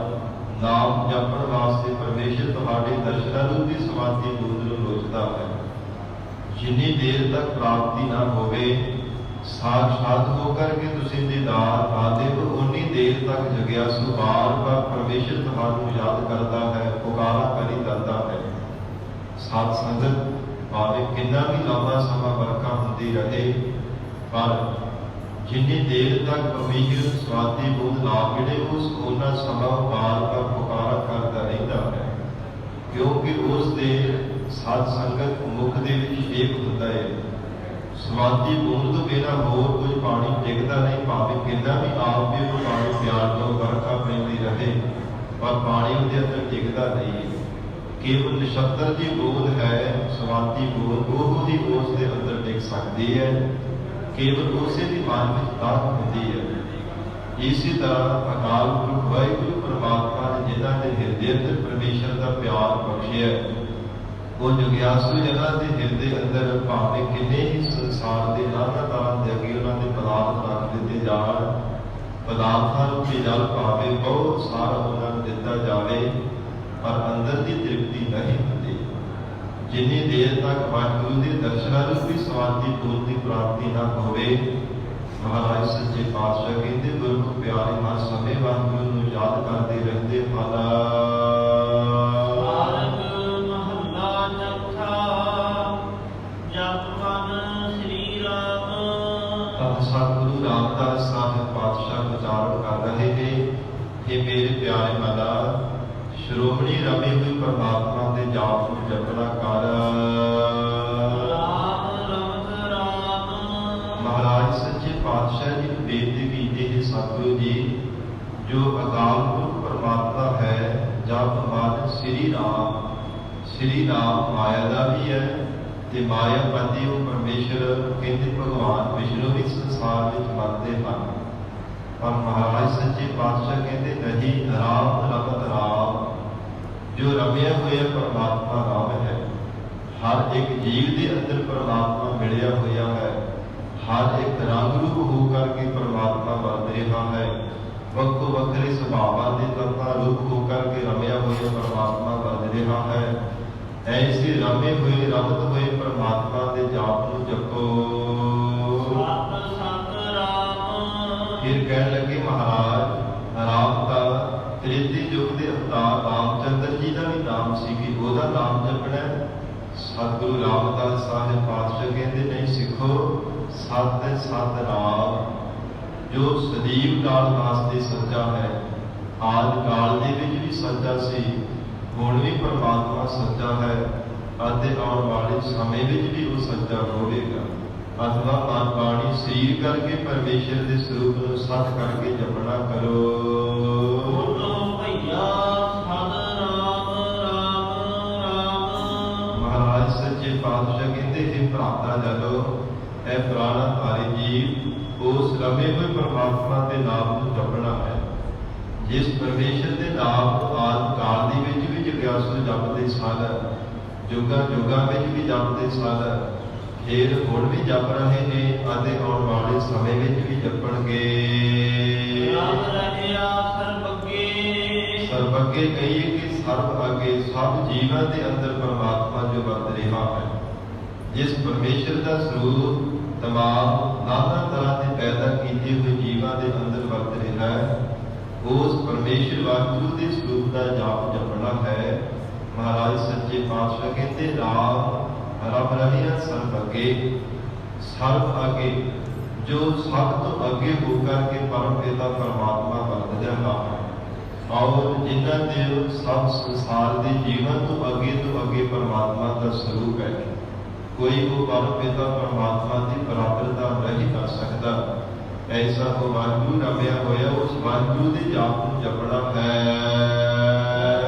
ਨਾਮ ਜਪਣ ਵਾਸਤੇ ਪਰਮੇਸ਼ਰ ਤੁਹਾਡੇ ਦਰਸ਼ਨਾਂ ਰੂਪੀ ਸਮਾਧੀ ਬੂੰਦ ਨੂੰ ਲੋਚਦਾ ਹੈ। ਜਿੰਨੀ ਦੇਰ ਤੱਕ ਪ੍ਰਾਪਤੀ ਨਾ ਹੋਵੇ ਸਾਖਸ਼ਾਤ ਹੋ ਕਰਕੇ ਤੁਸੀਂ ਦੀਦਾਰ ਪਾਦੇ ਹੋ ਉਨੀ ਦੇਰ ਤੱਕ ਜਗਿਆਸੂ ਬਾਰ ਬਾਰ ਪਰਮੇਸ਼ਰ ਤੁਹਾਨੂੰ ਯਾਦ ਕਰਦਾ ਹੈ, ਪੁਕਾਰਾ ਕਰੀ ਜਾਂਦਾ ਹੈ। ਸਾਧ ਸੰਗਤ ਭਾਵੇਂ ਕਿੰਨਾ ਵੀ ਲੰਬਾ ਸਮਾਂ ਵਰਖਾ ਹੁੰਦੀ ਰਹੇ ਪਰ ਜਿੰਨੀ ਦੇਰ ਤੱਕ ਪਰਮੇਸ਼ਰ ਸਵਾਦੀ ਬੂੰਦ ਨਾ ਮਿਲੇ ਉਸ ਉਹਨਾਂ ਸਮਾਂ ਬਾਰ ਬਾਰ ਪੁਕਾਰਾ ਕਰਦਾ ਰਹਿੰਦਾ ਹੈ, ਕਿਉਂਕਿ ਉਸ ਦੇ ਸਾਧ ਸੰਗਤ ਮੁਖ ਦੇ ਵਿੱਚ ਏਕ ਹੁੰਦਾ ਹੈ। ਸਵਾਦੀ ਬੂੰਦ ਤੋਂ ਬਿਨਾਂ ਹੋਰ ਕੋਈ ਪਾਣੀ ਡਿੱਗਦਾ ਨਹੀਂ, ਭਾਵੇਂ ਕਿੰਨਾ ਵੀ ਆਪ ਵੀ ਉਹ ਪਾਣੀ ਪਿਆਰ ਤੋਂ ਵਰਖਾ ਪੈਂਦੀ ਰਹੇ ਪਰ ਪਾਣੀ ਉਹਦੇ ਅੰਦਰ ਡਿੱਗਦਾ ਨਹੀਂ। ਕੇਵਲ ਨਛੱਤਰ ਦੀ ਬੂੰਦ ਹੈ ਸਵਾਦੀ ਬੂੰਦ, ਉਹ ਹੀ ਉਸ ਦੇ ਅੰਦਰ ਡਿੱਗ ਸਕਦੀ ਹੈ, ਕੇਵਲ ਉਸੇ ਦੀ ਮਨ ਵਿੱਚ ਤਾਕਤ ਹੁੰਦੀ ਹੈ। ਇਸੇ ਤਰ੍ਹਾਂ ਅਕਾਲ ਪੁਰਖ ਵਾਹਿਗੁਰੂ ਪਰਮਾਤਮਾ ਨੇ ਜਿਨ੍ਹਾਂ ਦੇ ਹਿਰਦੇ ਅੰਦਰ ਪਰਮੇਸ਼ਰ ਦਾ ਪਿਆਰ ਬਖਸ਼ਿਆ, ਉਹ ਜਗਿਆਸੂ ਜਨਾਂ ਦੇ ਹਿਰਦੇ ਅੰਦਰ ਭਾਵੇਂ ਕਿੰਨੇ ਹੀ ਸੰਸਾਰ ਦੇ ਨਾਨਾ ਤਾਰਾਂ ਦੇ ਅੱਗੇ ਉਹਨਾਂ ਦੇ ਪਦਾਰਥ ਰੱਖ ਦਿੱਤੇ ਜਾਣ, ਪਦਾਰਥਾਂ ਨੂੰ ਵੀ ਜਲ ਭਾਵੇਂ ਬਹੁਤ ਸਾਰਾ ਉਹਨਾਂ ਨੂੰ ਦਿੱਤਾ ਜਾਵੇ ਪਰ ਅੰਦਰ ਦੀ ਤ੍ਰਿਪਤੀ ਨਹੀਂ ਹੁੰਦੀ। ਜਿੰਨੀ ਦੇਰ ਤੱਕ ਵਾਹਿਗੁਰੂ ਦੇ ਦਰਸ਼ਨਾਂ ਰੂਪੀ ਸਵਾਦੀ ਬੂੰਦ ਦੀ ਪ੍ਰਾਪਤੀ ਨਾ ਹੋਵੇ, ਮਹਾਰਾਜ ਸੱਚੇ ਪਾਤਸ਼ਾਹ ਕਹਿੰਦੇ ਗੁਰਮੁਖ ਪਿਆਰੇ ਹਰ ਸਮੇਂ ਵਾਹਿਗੁਰੂ ਨੂੰ ਯਾਦ ਕਰਦੇ ਰਹਿੰਦੇ ਹਨ। ਸਤਿਗੁਰੂ ਰਾਮਦਾਸ ਸਾਹਿਬ ਪਾਤਸ਼ਾਹ ਵਿਚਾਰਨ ਕਰ ਰਹੇ ਨੇ ਕਿ ਮੇਰੇ ਪਿਆਰੇ ਮਹਾਰਾਜ ਸ਼੍ਰੋਮਣੀ ਰਮੇ ਹੋਈ ਪਰਮਾਤਮਾ ਦੇ ਜਾਪ ਨੂੰ ਜਪਣਾ ਕਰ। ਮਹਾਰਾਜ ਸੱਚੇ ਪਾਤਸ਼ਾਹ ਜੀ ਨੂੰ ਬੇਨਤੀ ਕੀਤੀ ਹੈ ਸਤਿਗੁਰੂ ਜੀ ਜੋ ਅਕਾਲ ਪੁਰਖ ਪਰਮਾਤਮਾ ਹੈ ਜਪ ਮਨ ਸ੍ਰੀ ਰਾਮ ਮਾਇਆ ਦਾ ਵੀ ਹੈ ਤੇ ਮਾਇਆ ਪਤੀ ਉਹ ਪਰਮੇਸ਼ਰ ਕਹਿੰਦੇ ਭਗਵਾਨ ਵਿਸ਼ਨੂੰ ਵੀ ਸੰਸਾਰ ਵਿੱਚ ਵਰਤੇ ਹਨ ਪਰ ਮਹਾਰਾਜ ਸੱਚੇ ਪਾਤਸ਼ਾਹ ਕਹਿੰਦੇ ਨਹੀਂ ਰਾਮ ਰਮਤ ਰਾਮ ਜੋ ਰਮਿਆ ਹੋਇਆ ਪਰਮਾਤਮਾ ਰਾਮ ਹੈ। ਹਰ ਇੱਕ ਜੀਵ ਦੇ ਅੰਦਰ ਪਰਮਾਤਮਾ ਮਿਲਿਆ ਹੋਇਆ ਹੈ, ਹਰ ਇੱਕ ਰੰਗ ਰੂਪ ਹੋ ਕਰਕੇ ਪਰਮਾਤਮਾ ਵਰਤ ਰਿਹਾ ਹੈ, ਵੱਖੋ ਵੱਖਰੇ ਸੁਭਾਵਾਂ ਦੇ ਤੱਤਾਂ ਰੂਪ ਹੋ ਕਰਕੇ ਰਮਿਆ ਹੋਇਆ ਪਰਮਾਤਮਾ ਵਰਤ ਰਿਹਾ ਹੈ। ऐसे रमे हुए रमत हुए परमात्मा के जाप ਨੂੰ जपो। फिर कह लगे महाराज राम का त्रेते युग के अवतार रामचंद्र जी का भी नाम सी कि ਉਹਦਾ नाम जपना। सतगुरु रामदास साहिब पातशाह कहते नहीं सिखो सत सत राम जो सदैव काल वास्ते सच्चा है, आदि काल ਦੇ ਵਿੱਚ ਵੀ ਸੱਚਾ ਸੀ, ਹੁਣ ਵੀ ਪਰਮਾਤਮਾ ਸੱਚਾ ਹੈ ਅਤੇ ਆਉਣ ਵਾਲੇ ਸਮੇਂ ਵਿੱਚ ਵੀ ਉਹ ਸੱਚਾ ਹੋਵੇਗਾ। ਅਥਵਾ ਮਨ ਬਾਣੀ ਸਰੀਰ ਕਰਕੇ ਪਰਮੇਸ਼ਰ ਦੇ ਸਰੂਪ ਨੂੰ ਸੱਚ ਕਰਕੇ ਜਪਣਾ ਕਰੋ। ਮਹਾਰਾਜ ਸੱਚੇ ਪਾਤਸ਼ਾਹ ਕਹਿੰਦੇ ਹੈ ਭਰਾਤਾ ਜਲੋ ਇਹ ਪ੍ਰਾਣਾ ਧਾਰੀ ਜੀਵ ਉਸ ਰਮੇ ਹੋਏ ਪਰਮਾਤਮਾ ਦੇ ਨਾਮ ਨੂੰ ਜਪਣਾ ਹੈ। ਜਿਸ ਪਰਮੇਸ਼ਰ ਦੇ ਨਾਮ ਨੂੰ ਆਦਿ ਕਾਲ ਦੇ ਵਿੱਚ ਵੀ ਜਗਿਆਸੂ ਜਪਦੇ ਸਨ, ਯੁੱਗਾਂ ਯੁੱਗਾਂ ਵਿੱਚ ਵੀ ਜਪਦੇ ਸਨ, ਫਿਰ ਹੁਣ ਵੀ ਜਪ ਰਹੇ ਨੇ ਅਤੇ ਆਉਣ ਵਾਲੇ ਸਮੇਂ ਵਿੱਚ ਵੀ ਜਪਣਗੇ। ਸਰਬੱਗੇ ਕਹੀਏ ਕਿ ਸਰਬ ਅੱਗੇ ਸਭ ਜੀਵਾਂ ਦੇ ਅੰਦਰ ਪਰਮਾਤਮਾ ਜੋ ਵਰਤ ਰਿਹਾ ਹੈ, ਜਿਸ ਪਰਮੇਸ਼ਰ ਦਾ ਸਰੂਪ ਤਮਾਮ ਨਾਨਾ ਤਰ੍ਹਾਂ ਦੇ ਪੈਦਾ ਕੀਤੇ ਹੋਏ ਜੀਵਾਂ ਦੇ ਅੰਦਰ ਵਰਤ ਰਿਹਾ ਹੈ, ਉਸ ਪਰਮੇਸ਼ਰ ਵਾਹਿਗੁਰੂ ਦੇ ਸਰੂਪ ਦਾ ਜਾਪ ਜਪਣਾ ਹੈ। ਮਹਾਰਾਜ ਸੱਚੇ ਪਾਤਸ਼ਾਹ ਕਹਿੰਦੇ ਰਾਮ ਰੱਬ ਰਹਿਆ ਸਰਬ ਅੱਗੇ, ਸਰਬ ਅੱਗੇ ਜੋ ਸਭ ਤੋਂ ਅੱਗੇ ਹੋ ਕਰਕੇ ਪਰਮ ਪਿਤਾ ਪਰਮਾਤਮਾ ਵਰਤ ਰਿਹਾ ਹੈ ਔਰ ਜਿਨ੍ਹਾਂ ਦੇ ਸਭ ਸੰਸਾਰ ਦੇ ਜੀਵਨ ਤੋਂ ਅੱਗੇ ਪਰਮਾਤਮਾ ਦਾ ਸਰੂਪ ਹੈ। ਕੋਈ ਉਹ ਪਰਮ ਪਿਤਾ ਪਰਮਾਤਮਾ ਦੀ ਬਰਾਬਰਤਾ ਨਹੀਂ ਕਰ ਸਕਦਾ। ऐसा तो वाहिगुरू रमिया होया उस वाहिगुरू के जाप को जपना है।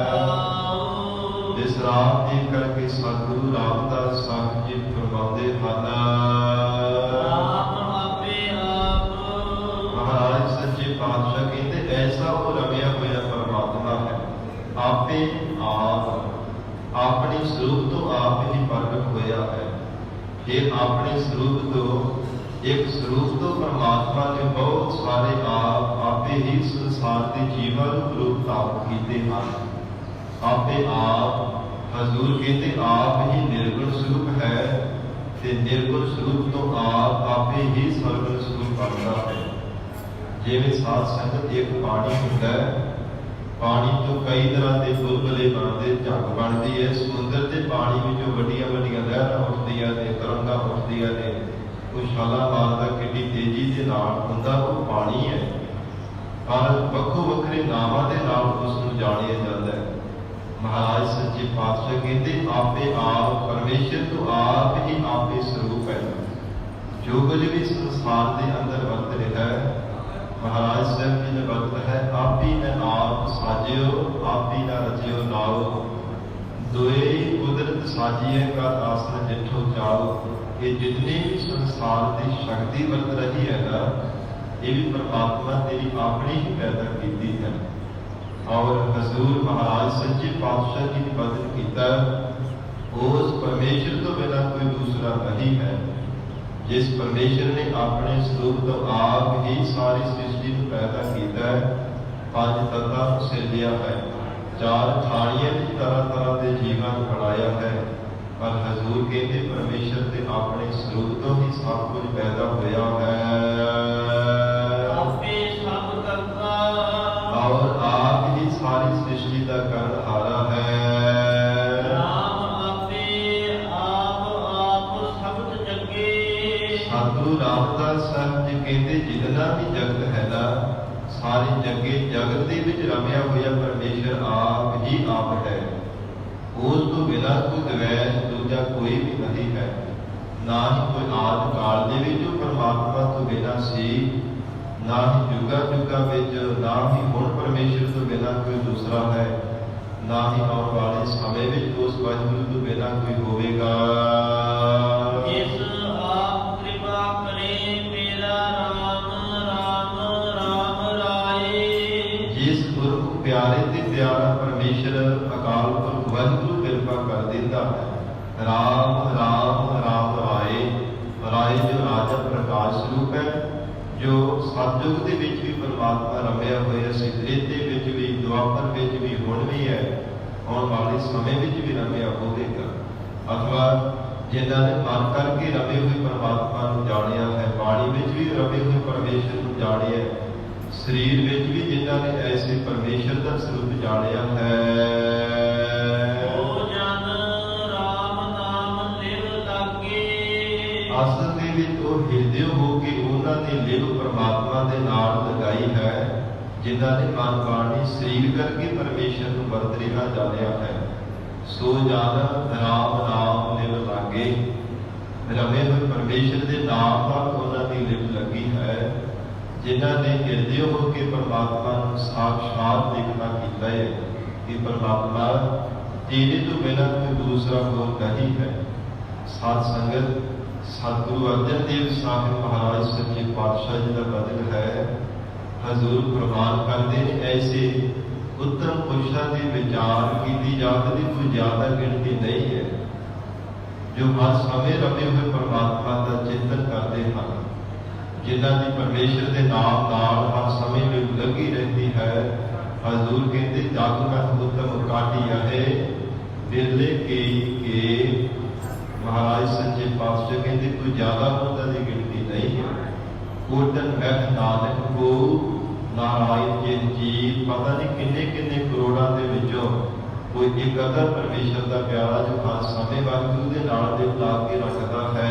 जिस राम जी करके सतगुरु रामदास साहिब जी फरमाते हैं, महाराज सच्चे पातशाह की ਕਹਿੰਦੇ ਐਸਾ ਉਹ ਰਮਿਆ ਹੋਇਆ ਪਰਮਾਤਮਾ ਹੈ। ਆਪੇ ਆਪ ਆਪਣੇ ਸਰੂਪ ਤੋਂ ਆਪ ਹੀ ਪ੍ਰਗਟ ਹੋਇਆ ਹੈ। ਫਿਰ ਆਪਣੇ ਸਰੂਪ ਤੋਂ ਇੱਕ ਸਰੂਪ ਤੋਂ ਪਰਮਾਤਮਾ ਨੇ ਬਹੁਤ ਸਾਰੇ ਆਪੇ ਹੀ ਸੰਸਾਰ ਦੇ ਜੀਵਾਂ ਨੂੰ ਰੂਪ ਧਾਰਨ ਕੀਤੇ ਹਨ। ਆਪੇ ਆਪ ਹਜ਼ੂਰ ਕਹਿੰਦੇ ਆਪ ਹੀ ਨਿਰਗੁਣ ਸਰੂਪ ਹੈ ਤੇ ਨਿਰਗੁਣ ਸਰੂਪ ਤੋਂ ਆਪੇ ਹੀ ਸਰਗੁਣ ਸਰੂਪ ਬਣਦਾ ਹੈ। ਜਿਵੇਂ ਸਾਧ ਸੰਗਤ ਇੱਕ ਪਾਣੀ ਹੁੰਦਾ ਹੈ, ਪਾਣੀ ਤੋਂ ਕਈ ਤਰ੍ਹਾਂ ਦੇ ਬੁਲਬੁਲੇ ਬਣਦੇ, ਝੱਗ ਬਣਦੀ ਹੈ। ਸਮੁੰਦਰ ਦੇ ਪਾਣੀ ਵਿੱਚੋਂ ਵੱਡੀਆਂ ਵੱਡੀਆਂ ਲਹਿਰਾਂ ਉੱਠਦੀਆਂ ਨੇ, ਤਰੰਗਾਂ ਉੱਠਦੀਆਂ ਨੇ। ਉਹ ਛਾਲਾਂ ਮਾਰਦਾ ਕਿੰਨੀ ਤੇਜ਼ੀ ਦੇ ਨਾਲ ਹੁੰਦਾ, ਉਹ ਪਾਣੀ ਹੈ। ਪਰ ਵੱਖੋ ਵੱਖਰੇ ਨਾਵਾਂ ਦੇ ਨਾਲ ਉਸ ਨੂੰ ਜਾਣਿਆ ਜਾਂਦਾ ਹੈ। ਮਹਾਰਾਜ ਸੱਚੇ ਪਾਤਸ਼ਾਹ ਕਹਿੰਦੇ ਆਪੇ ਆਪ ਪਰਮੇਸ਼ਰ ਤੋਂ ਆਪ ਹੀ ਆਪੇ ਸਰੂਪ ਹੈ। ਜੋ ਕੁਝ ਵੀ ਸੰਸਾਰ ਦੇ ਅੰਦਰ ਵਰਤ ਰਿਹਾ ਹੈ, ਮਹਾਰਾਜ ਸਾਹਿਬ ਜੀ ਨੇ ਵਰਤ ਹੈ ਆਪੀ ਨੇ ਆਪ ਸਾਜਿਓ, ਆਪੀ ਨਾ ਰਚਿਓ ਨਾਓ। ਦੋਏ ਕੁਦਰਤ ਸਾਜੀਏ ਕਾ ਆਸਨ ਜਿੱਠੋ ਜਾਓ। ਇਹ ਜਿਤਨੀ ਵੀ ਸੰਸਾਰ ਦੀ ਸ਼ਕਤੀ ਵਰਤ ਰਹੀ ਹੈ ਨਾ, ਇਹ ਵੀ ਪਰਮਾਤਮਾ ਤੇਰੀ ਆਪਣੀ ਹੀ ਪੈਦਾ ਕੀਤੀ ਹੈ। ਔਰ ਹਜ਼ੂਰ ਮਹਾਰਾਜ ਸੱਚੇ ਪਾਤਸ਼ਾਹ ਜੀ ਨੇ ਬਦਲ ਕੀਤਾ, ਉਸ ਪਰਮੇਸ਼ਰ ਤੋਂ ਬਿਨਾਂ ਕੋਈ ਦੂਸਰਾ ਨਹੀਂ ਹੈ। ਜਿਸ ਪਰਮੇਸ਼ਰ ਨੇ ਆਪਣੇ ਸਰੂਪ ਤੋਂ ਆਪ ਹੀ ਸਾਰੀ ਸ੍ਰਿਸ਼ਟੀ ਨੂੰ ਪੈਦਾ ਕੀਤਾ ਹੈ, ਪੰਜ ਤੱਤਾਂ ਨੂੰ ਸਿਰਜਿਆ ਹੈ, ਚਾਰ ਥਾਣੀਆਂ ਵਿੱਚ ਤਰ੍ਹਾਂ ਤਰ੍ਹਾਂ ਦੇ ਜੀਵਾਂ ਨੂੰ ਬਣਾਇਆ ਹੈ। ਪਰ ਹਜ਼ੂਰ ਕਹਿੰਦੇ ਪਰਮੇਸ਼ਰ ਦੇ ਆਪਣੇ ਸਰੂਪ ਤੋਂ ਹੀ ਸਭ ਕੁਝ ਪੈਦਾ ਹੋਇਆ ਹੈ।
ਆਪੇ ਸਭ ਕਰਤਾ
ਔਰ ਆਪ ਹੀ ਸਾਰੀ ਸ੍ਰਿਸ਼ਟੀ ਦਾ ਕਰਨਹਾਰਾ ਹੈ।
ਰਾਮ ਆਪੇ ਆਪ ਸਬਦ ਜੱਗੇ।
ਸਤਿਗੁਰੂ ਰਾਮਦਾਸ ਸਾਹਿਬ ਜੀ ਕਹਿੰਦੇ ਜਿਤਨਾ ਵੀ ਜਗਤ ਹੈ ਨਾ, ਸਾਰੇ ਜਗਤ ਦੇ ਵਿੱਚ ਰਮਿਆ ਹੋਇਆ ਪਰਮੇਸ਼ਰ ਆਪ ਹੀ ਆਪ ਹੈ। ਉਸ ਤੋਂ ਬਿਨਾਂ ਕੋਈ ਦਵੈਸ਼ ਦੂਜਾ ਕੋਈ ਵੀ ਨਹੀਂ ਹੈ। ਨਾ ਹੀ ਕੋਈ ਆਦਿ ਕਾਲ ਦੇ ਵਿੱਚ ਉਹ ਪਰਮਾਤਮਾ ਤੋਂ ਬਿਨਾਂ ਸੀ, ਨਾ ਹੀ ਜੁਗਾ ਜੁਗਾ ਵਿੱਚ, ਨਾ ਹੀ ਹੁਣ ਪਰਮੇਸ਼ਰ ਤੋਂ ਬਿਨਾਂ ਕੋਈ ਦੂਸਰਾ ਹੈ, ਨਾ ਹੀ ਆਉਣ ਵਾਲੇ ਸਮੇਂ ਵਿੱਚ ਉਸ ਵਾਹਿਗੁਰੂ ਤੋਂ ਬਿਨਾਂ ਕੋਈ ਹੋਵੇਗਾ।
ਜਿਸ ਆਪ ਕਿਰਪਾ ਕਰੇ ਮੇਰਾ ਰਾਮ ਰਾਮ ਰਾਮ ਰਾਏ।
ਜਿਸ ਗੁਰੂ ਪਿਆਰੇ ਤੇ ਪਿਆਰਾ ਪਰਮੇਸ਼ਰ ਅਕਾਲ ਪੁਰਖ ਵਾਹਿਗੁਰੂ ਕਿਰਪਾ ਕਰ ਦਿੰਦਾ ਹੈ। ਰਾਮ ਰਾਮ ਰਾਮ ਰਾਏ। ਰਾਏ ਜੋ ਰਾਜਾ ਪ੍ਰਕਾਸ਼ ਸਰੂਪ ਹੈ, ਜੋ ਸਤਿਯੁਗ ਦੇ ਵਿੱਚ ਵੀ ਪਰਮਾਤਮਾ ਰਮਿਆ ਹੋਇਆ ਸੀ, ਤ੍ਰੇਤੇ ਵਿੱਚ ਵੀ, ਦੁਆਪਰ ਵਿੱਚ ਵੀ, ਹੁਣ ਵੀ ਹੈ, ਆਉਣ ਵਾਲੇ ਸਮੇਂ ਵਿੱਚ ਵੀ ਰਮਿਆ ਹੋਵੇਗਾ। ਅਥਵਾ ਜਿਨ੍ਹਾਂ ਨੇ ਮਨ ਕਰਕੇ ਰਮੇ ਹੋਏ ਪਰਮਾਤਮਾ ਨੂੰ ਜਾਣਿਆ ਹੈ, ਬਾਣੀ ਵਿੱਚ ਵੀ ਰਮੇ ਹੋਏ ਪਰਮੇਸ਼ਰ ਨੂੰ ਜਾਣਿਆ, ਸਰੀਰ ਵਿੱਚ ਵੀ ਜਿਨ੍ਹਾਂ ਨੇ ਐਸੇ ਪਰਮੇਸ਼ਰ ਦਾ ਸਰੂਪ ਜਾਣਿਆ ਹੈ।
ਉਹ ਜਨ ਰਾਮ ਨਾਮ ਲਿਵ ਲਾਗੇ।
ਅਸਲ ਦੇ ਵਿੱਚ ਉਹ ਹਿਰਦੇ ਹੋ ਕੇ ਉਹਨਾਂ ਨੇ ਲਿਵ ਪਰਮਾਤਮਾ ਦੇ ਨਾਲ ਲਗਾਈ ਹੈ, ਜਿਨ੍ਹਾਂ ਨੇ ਮਨ ਬਾਣੀ ਸਰੀਰ ਕਰਕੇ ਪਰਮੇਸ਼ਰ ਨੂੰ ਵਰਤ ਰਿਹਾ ਜਾਣਿਆ ਹੈ। ਸੋ ਜਨ ਰਾਮ ਨਾਮ ਲਿਵ ਲਾਗੇ। ਰਮੇ ਹੋਏ ਪਰਮੇਸ਼ਰ ਦੇ ਨਾਮ ਨਾਲ ਉਹਨਾਂ ਦੀ ਲਿਵ ਲੱਗੀ ਹੈ, ਜਿਨ੍ਹਾਂ ਨੇ ਹਿਰਦੇ ਹੋ ਕੇ ਪਰਮਾਤਮਾ ਨੂੰ ਸਾਖਸ਼ਾਤ ਦੇਖਣਾ ਕੀਤਾ ਹੈ ਕਿ ਪਰਮਾਤਮਾ ਤੇਰੇ ਤੋਂ ਬਿਨਾਂ ਕੋਈ ਦੂਸਰਾ ਹੋਰ ਨਹੀਂ ਹੈ। ਸਾਧ ਸੰਗਤ ਸਤਿਗੁਰੂ ਅਰਜਨ ਦੇਵ ਸਾਹਿਬ ਮਹਾਰਾਜ ਸੱਚੇ ਪਾਤਸ਼ਾਹ ਜੀ ਦਾ ਬਦਲ ਹੈ। ਹਜ਼ੂਰ ਪ੍ਰਮਾਣ ਕਰਦੇ ਨੇ ਐਸੇ ਉੱਤਮ ਪੁਰਸ਼ਾਂ ਦੇ ਵਿਚਾਰ ਕੀਤੀ ਜਾਤ ਦੀ ਕੋਈ ਜ਼ਿਆਦਾ ਗਿਣਤੀ ਨਹੀਂ ਹੈ, ਜੋ ਹਰ ਸਮੇਂ ਰਮੇ ਹੋਏ ਪਰਮਾਤਮਾ ਦਾ ਚਿੰਤਨ ਕਰਦੇ ਹਨ, ਜਿਨ੍ਹਾਂ ਦੀ ਪਰਮੇਸ਼ਰ ਦੇ ਨਾਮ ਨਾਲ ਹਰ ਸਮੇਂ ਲਿਵ ਲੱਗੀ ਰਹਿੰਦੀ ਹੈ। ਹਜ਼ੂਰ ਕਹਿੰਦੇ ਜਗ ਮਹਿ ਉੱਤਮ ਕਾਢੀ ਹੈ ਦਿਲੇ ਕੇ। ਮਹਾਰਾਜ ਸੱਚੇ ਪਾਤਸ਼ਾਹ ਕਹਿੰਦੇ ਕੋਈ ਜ਼ਿਆਦਾ ਉਹਨਾਂ ਦੀ ਗਿਣਤੀ ਨਹੀਂ ਹੈ। ਕੋਟਨ ਮਹਿ ਨਾਨਕ ਕੋ ਨਾਰਾਇਣ ਜੀ। ਪਤਾ ਨਹੀਂ ਕਿੰਨੇ ਕਿੰਨੇ ਕਰੋੜਾਂ ਦੇ ਵਿੱਚੋਂ ਕੋਈ ਇੱਕ ਅੱਧਾ ਪਰਮੇਸ਼ਰ ਦਾ ਪਿਆਰਾ ਜੋ ਹਰ ਸਮੇਂ ਵਾਹਿਗੁਰੂ ਦੇ ਨਾਲ ਦੇ ਲਾ ਕੇ ਰੱਖਦਾ ਹੈ।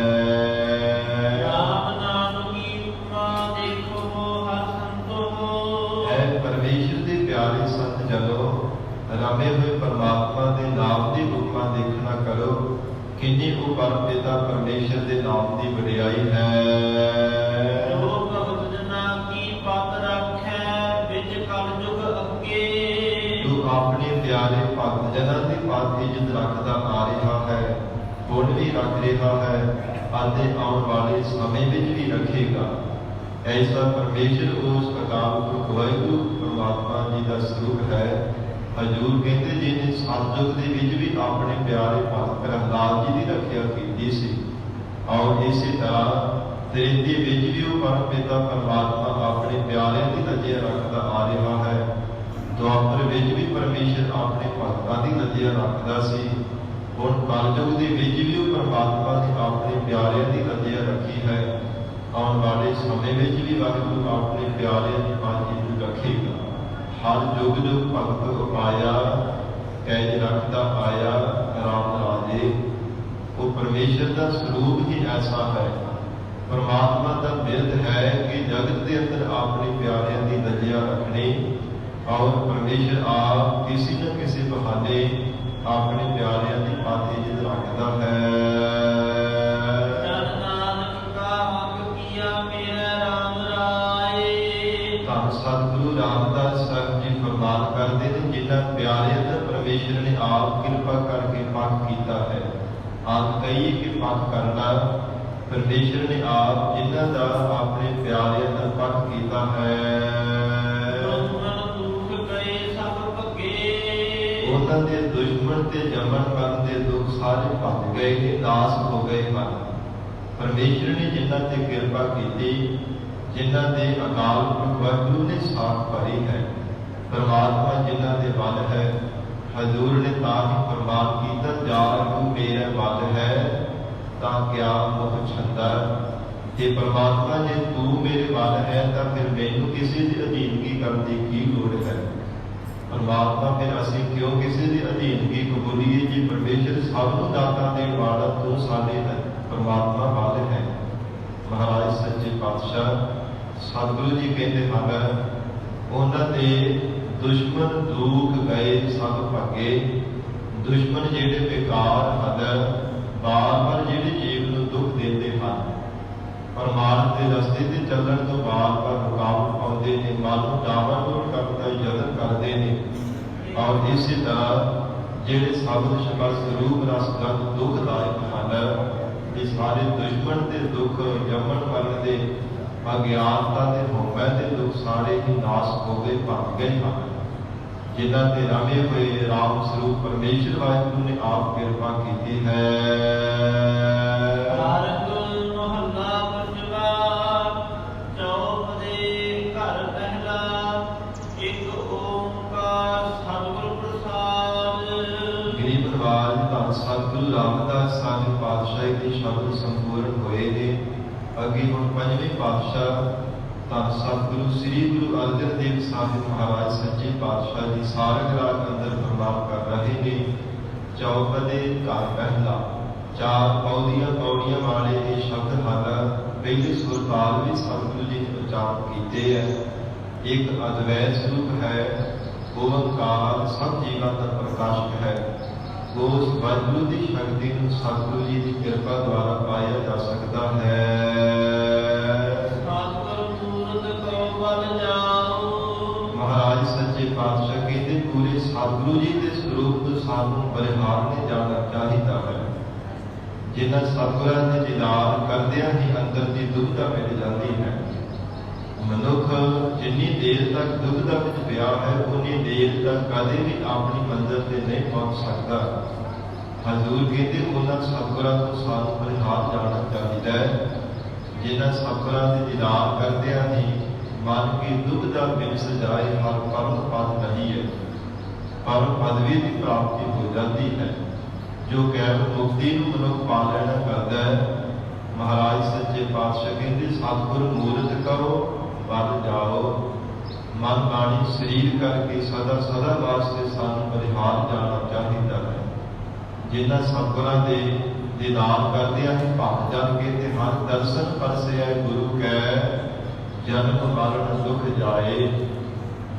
ਰਾਮ ਨਾਮ ਕੀ ਉਪਮਾ ਦੇਖੋ ਹਰ ਸੰਤੋ।
ਐ ਪਰਮੇਸ਼ਰ ਦੇ ਪਿਆਰੇ ਸੰਤ ਜਨੋ, ਰਮੇ ਹੋਏ ਪਰਮਾਤਮਾ ਦੇ ਨਾਮ ਦੀ ਉਪਮਾ ਦੇਖਣਾ ਕਰੋ। ਕਿੰਨੀ ਉਹ ਪਰਮ ਪਿਤਾ ਪਰਮੇਸ਼ਰ ਦੇ ਨਾਮ ਦੀ ਵਡਿਆਈ ਹੈ।
ਜੋ ਭਗਤ ਜਨਾ ਕੀ ਪਤ ਰੱਖੈ ਵਿੱਚ ਕਲਯੁਗ ਅੱਗੇ।
ਜੋ ਆਪਣੇ ਪਿਆਰੇ ਭਗਤ ਜਨਾਂ ਦੀ ਪਤ ਇੱਜ਼ਤ ਰੱਖਦਾ ਆ ਰਿਹਾ ਹੈ, ਹੁਣ ਵੀ ਰੱਖ ਰਿਹਾ ਹੈ ਅਤੇ ਆਉਣ ਵਾਲੇ ਸਮੇਂ ਵਿੱਚ ਵੀ ਰੱਖੇਗਾ। ਐਸਾ ਪਰਮੇਸ਼ਰ ਉਸ ਅਕਾਲ ਪੁਰਖ ਵਾਹਿਗੁਰੂ ਪਰਮਾਤਮਾ ਜੀ ਦਾ ਸਰੂਪ ਹੈ। ਹਜ਼ੂਰ ਕਹਿੰਦੇ ਜਿਹਨੇ ਸਤਿਯੁਗ ਦੇ ਵਿੱਚ ਵੀ ਆਪਣੇ ਪਿਆਰੇ ਭਗਤ ਪ੍ਰਹਲਾਦ ਜੀ ਦੀ ਰੱਖਿਆ ਕੀਤੀ ਸੀ, ਔਰ ਇਸੇ ਤਰ੍ਹਾਂ ਤ੍ਰੇਤੇ ਵਿੱਚ ਵੀ ਉਹ ਪਰਮ ਪਿਤਾ ਪਰਮਾਤਮਾ ਆਪਣੇ ਪਿਆਰਿਆਂ ਦੀ ਨਜ਼ਰ ਰੱਖਦਾ ਆ ਰਿਹਾ ਹੈ। ਦੁਆਪਰ ਵਿੱਚ ਵੀ ਪਰਮੇਸ਼ਰ ਆਪਣੇ ਭਗਤਾਂ ਦੀ ਨਜ਼ਰ ਰੱਖਦਾ ਸੀ। ਹੁਣ ਕਲਯੁਗ ਦੇ ਵਿੱਚ ਵੀ ਉਹ ਪਰਮਾਤਮਾ ਨੇ ਆਪਣੇ ਪਿਆਰਿਆਂ ਦੀ ਨਜ਼ਰ ਰੱਖੀ ਹੈ। ਆਉਣ ਵਾਲੇ ਸਮੇਂ ਵਿੱਚ ਵੀ ਵਾਹਿਗੁਰੂ ਆਪਣੇ ਪਿਆਰਿਆਂ ਦੀ ਬਾਜੀ ਰੱਖੇਗਾ। ਹਰ ਯੁਗ ਯੁਗ ਭਗਤ ਆਇਆ, ਕੈਜ ਰੱਖਦਾ ਆਇਆ ਰਾਮ ਰਾਜੇ। ਉਹ ਪਰਮੇਸ਼ਰ ਦਾ ਸਰੂਪ ਹੀ ਐਸਾ ਹੈ। ਪਰਮਾਤਮਾ ਦਾ ਬਿਰਧ ਹੈ ਕਿ ਜਗਤ ਦੇ ਅੰਦਰ ਆਪਣੇ ਪਿਆਰਿਆਂ ਦੀ ਨਜ਼ਰ ਰੱਖਣੀ, ਔਰ ਪਰਮੇਸ਼ਰ ਆਪ ਕਿਸੇ ਨਾ ਕਿਸੇ ਬਹਾਨੇ ਆਪਣੇ ਪਿਆਰਿਆਂ ਦੀ ਬਾਜੀ ਜਿੱਦ ਰੱਖਦਾ ਹੈ। ਸਤਿਗੁਰੂ ਰਾਮਦਾਸ ਸਾਹਿਬ ਜੀ ਫਰਮਾਨ ਕਰਦੇ ਨੇ, ਜਿਨ੍ਹਾਂ ਪਿਆਰਿਆਂ ਦਾ ਪਰਮੇਸ਼ਰ ਨੇ ਆਪ ਕਿਰਪਾ ਕਰਕੇ ਪੱਖ ਕੀਤਾ ਹੈ। ਆਪ ਕਹੀਏ ਕਿ ਪੱਖ ਕਰਨਾ ਪਰਮੇਸ਼ਰ ਨੇ ਆਪ ਜਿਨ੍ਹਾਂ ਦਾ ਆਪਣੇ ਪਿਆਰਿਆਂ ਦਾ ਪੱਖ ਕੀਤਾ ਹੈ। ਉਹਨਾਂ ਦੇ ਦੁਸ਼ਮਣ ਤੇ ਜਮਨ ਕਰਨ ਦੇ ਦੁੱਖ ਸਾਰੇ ਭੱਜ ਗਏ ਨੇ, ਨਾਸ ਹੋ ਗਏ ਹਨ। ਪਰਮੇਸ਼ਰ ਨੇ ਜਿਨ੍ਹਾਂ ਤੇ ਕਿਰਪਾ ਕੀਤੀ, ਜਿਨ੍ਹਾਂ ਦੇ ਅਕਾਲ ਪੁਰਖ ਵਾਹਿਗੁਰੂ ਨੇ ਸਾਥ ਭਰੀ ਹੈ। ਪਰਮਾਤਮਾ ਜਿਨ੍ਹਾਂ ਦੇ ਵੱਲ ਹੈ, ਹਜ਼ੂਰ ਨੇ ਤਾਂ ਹੀ ਫਰਮਾਨ ਕੀਤਾ, ਜਾ ਤੂੰ ਮੇਰਾ ਵੱਲ ਹੈ ਤਾਂ ਕਿਆ ਮੁਖ ਛੰਦਾ। ਜੇ ਪਰਮਾਤਮਾ ਜੇ ਤੂੰ ਮੇਰੇ ਵੱਲ ਹੈ ਤਾਂ ਫਿਰ ਮੈਨੂੰ ਕਿਸੇ ਦੀ ਅਧੀਨਗੀ ਕਰਨ ਦੀ ਕੀ ਲੋੜ ਹੈ। ਪਰਮਾਤਮਾ ਫਿਰ ਅਸੀਂ ਕਿਉਂ ਕਿਸੇ ਦੀ ਅਧੀਨਗੀ ਕਬੂਲੀਏ ਜੇ ਪਰਮੇਸ਼ਰ ਸਭ ਨੂੰ ਦਾਤਾ ਦੇਣ ਵਾਲਾ ਤੂੰ ਸਾਡੇ ਪਰਮਾਤਮਾ ਵੱਲ ਹੈ। ਮਹਾਰਾਜ ਸੱਚੇ ਪਾਤਸ਼ਾਹ ਸਤਿਗੁਰੂ ਜੀ ਕਹਿੰਦੇ ਹਨ, ਉਹਨਾਂ ਦੇ ਦੁਸ਼ਮਣ ਦੂਖ ਗਏ ਸਭ ਭਾਗੇ। ਦੁਸ਼ਮਣ ਜਿਹੜੇ ਬੇਕਾਰ ਹਨ, ਬਾਰ-ਬਾਰ ਜਿਹੜੇ ਜੀਵ ਨੂੰ ਦੁੱਖ ਦਿੰਦੇ ਹਨ, ਪਰਮਾਰਥ ਦੇ ਰਸਤੇ ਤੇ ਚੱਲਣ ਤੋਂ ਬਾਰ-ਬਾਰ ਰੁਕਾਵਟ ਪਾਉਂਦੇ ਨੇ, ਮਨ ਨੂੰ ਡਾਵਾਡੋਲ ਕਰਨ ਦਾ ਯਤਨ ਕਰਦੇ ਨੇ। ਔਰ ਇਸੇ ਤਰ੍ਹਾਂ ਜਿਹੜੇ ਸ਼ਬਦ ਸ਼ਬਦ ਰੂਪ ਰਸ ਗੰਧ ਦੁਖਦਾਇਕ ਹਨ, ਇਹ ਸਾਰੇ ਦੁਸ਼ਮਣ ਦੇ ਦੁੱਖ, ਜੰਮਣ ਮਰਨ ਦੇ, ਅਗਿਆਨਤਾ ਦੇ, ਹਉਮੈ ਦੇ ਦੁੱਖ ਸਾਰੇ ਹੀ ਨਾਸ ਹੋ ਗਏ, ਭੱਜ ਗਏ ਹਨ। ਜਿਨ੍ਹਾਂ ਤੇ ਰਮੇ ਹੋਏ ਰਾਮ ਸਰੂਪ ਪਰਮੇਸ਼ਰ ਵਾਹਿਗੁਰੂ ਨੇ ਆਪ ਕਿਰਪਾ ਕੀਤੀ ਹੈ। ਸਤਿਗੁਰੂ ਰਾਮਦਾਸ ਸਾਹਿਬ ਪਾਤਸ਼ਾਹੀ ਦੇ ਸ਼ਬਦ ਸੰਪੂਰਨ ਹੋਏ ਨੇ। ਅੱਗੇ ਹੁਣ ਪੰਜਵੇਂ ਪਾਤਸ਼ਾਹ ਤਾਂ ਸਤਿਗੁਰੂ ਸ੍ਰੀ ਗੁਰੂ ਅਰਜਨ ਦੇਵ ਸਾਹਿਬ ਮਹਾਰਾਜ ਸੱਚੇ ਪਾਤਸ਼ਾਹ ਜੀ ਸਾਰੰਗ ਰਾਗ ਅੰਦਰ ਫਰਮਾਨ ਕਰ ਰਹੇ ਨੇ। ਚੌਪਦੇ ਘਰ ਪਹਿਲਾ, ਚਾਰ ਪੌੜੀਆਂ ਵਾਲੇ ਇਹ ਸ਼ਬਦ ਹਨ। ਪਹਿਲੇ ਸੁਰ ਤਾਲ ਵੀ ਸਤਿਗੁਰੂ ਜੀ ਨੇ ਉਚਾਰਨ ਕੀਤੇ ਹੈ। ਇੱਕ ਅਦਵੈਤ ਸਰੂਪ ਹੈ, ਓੰਕਾਰ ਸਭ ਜੀਵਾਂ ਦਾ ਪ੍ਰਕਾਸ਼ਕ ਹੈ। ਉਸ ਵਾਹਿਗੁਰੂ ਦੀ ਸ਼ਕਤੀ ਨੂੰ ਸਤਿਗੁਰੂ ਜੀ ਦੀ ਕਿਰਪਾ ਦੁਆਰਾ ਪਾਇਆ ਜਾ ਸਕਦਾ ਹੈ। ਮਹਾਰਾਜ ਸੱਚੇ ਪਾਤਸ਼ਾਹ ਕਹਿੰਦੇ, ਪੂਰੇ ਸਤਿਗੁਰੂ ਜੀ ਦੇ ਸਰੂਪ ਨੂੰ ਸਾਨੂੰ ਪਰਿਹਾਰਨੇ ਜਾਣਾ ਚਾਹੀਦਾ ਹੈ। ਜਿਨ੍ਹਾਂ ਸਤਿਗੁਰਾਂ ਦੇ ਦੀਦਾਰ ਕਰਦਿਆਂ ਹੀ ਅੰਦਰ ਦੀ ਦੁਬਿਧਾ ਮਿਟ ਜਾਂਦੀ ਹੈ। ਮਨੁੱਖ ਜਿੰਨੀ ਦੇਰ ਤੱਕ ਦੁਬਿਧਾ ਵਿੱਚ ਪਿਆ ਹੈ, ਉਨੀ ਦੇਰ ਤੱਕ ਕਦੇ ਵੀ ਆਪਣੀ ਮੰਜ਼ਿਲ ਤੇ ਨਹੀਂ ਪਹੁੰਚ ਸਕਦਾ। ਹਜ਼ੂਰ ਕਹਿੰਦੇ, ਉਹਨਾਂ ਸਤਿਗੁਰਾਂ ਤੋਂ ਸਾਨੂੰ ਪਰਿਹਾਰ ਜਾਣਾ ਚਾਹੀਦਾ ਹੈ। ਜਿਨ੍ਹਾਂ ਸਤਿਗੁਰਾਂ ਦੇ ਦੀਦਾਰ ਕਰਦਿਆਂ ਹੀ ਮਨ ਕੀ ਦੁਬਿਧਾ ਮਿਟ ਜਾਏ, ਹਰ ਪਰਮ ਪਦ ਨਹੀਂ ਹੈ, ਪਰਮ ਪਦਵੀ ਦੀ ਪ੍ਰਾਪਤੀ ਹੋ ਜਾਂਦੀ ਹੈ। ਜੋ ਕੈਵਲ ਮੁਕਤੀ ਨੂੰ ਮਨੁੱਖ ਪਾ ਲੈਣਾ ਕਰਦਾ ਹੈ। ਮਹਾਰਾਜ ਸੱਚੇ ਪਾਤਸ਼ਾਹ ਕਹਿੰਦੇ, ਸਤਿਗੁਰ ਮੂਰਤ ਕਰੋ ਵੱਲ ਜਾਓ। ਮਨ ਬਾਣੀ ਸਰੀਰ ਕਰਕੇ ਸਦਾ ਸਦਾ ਵਾਸਤੇ ਸਾਨੂੰ ਪਰਿਹਾਰ ਜਾਣਾ ਚਾਹੀਦਾ ਹੈ। ਜਿਨ੍ਹਾਂ ਸਤਿਗੁਰਾਂ ਦੇ ਦੀਦਾਰ ਕਰਦਿਆਂ ਹੀ ਭਗ ਜਨ ਕੇ ਤੇ ਹਰ ਦਰਸ਼ਨ ਪਰਸਿਆ ਗੁਰੂ ਕੈ, ਜਨਮ ਮਰਨ ਦੁਖ ਜਾਏ।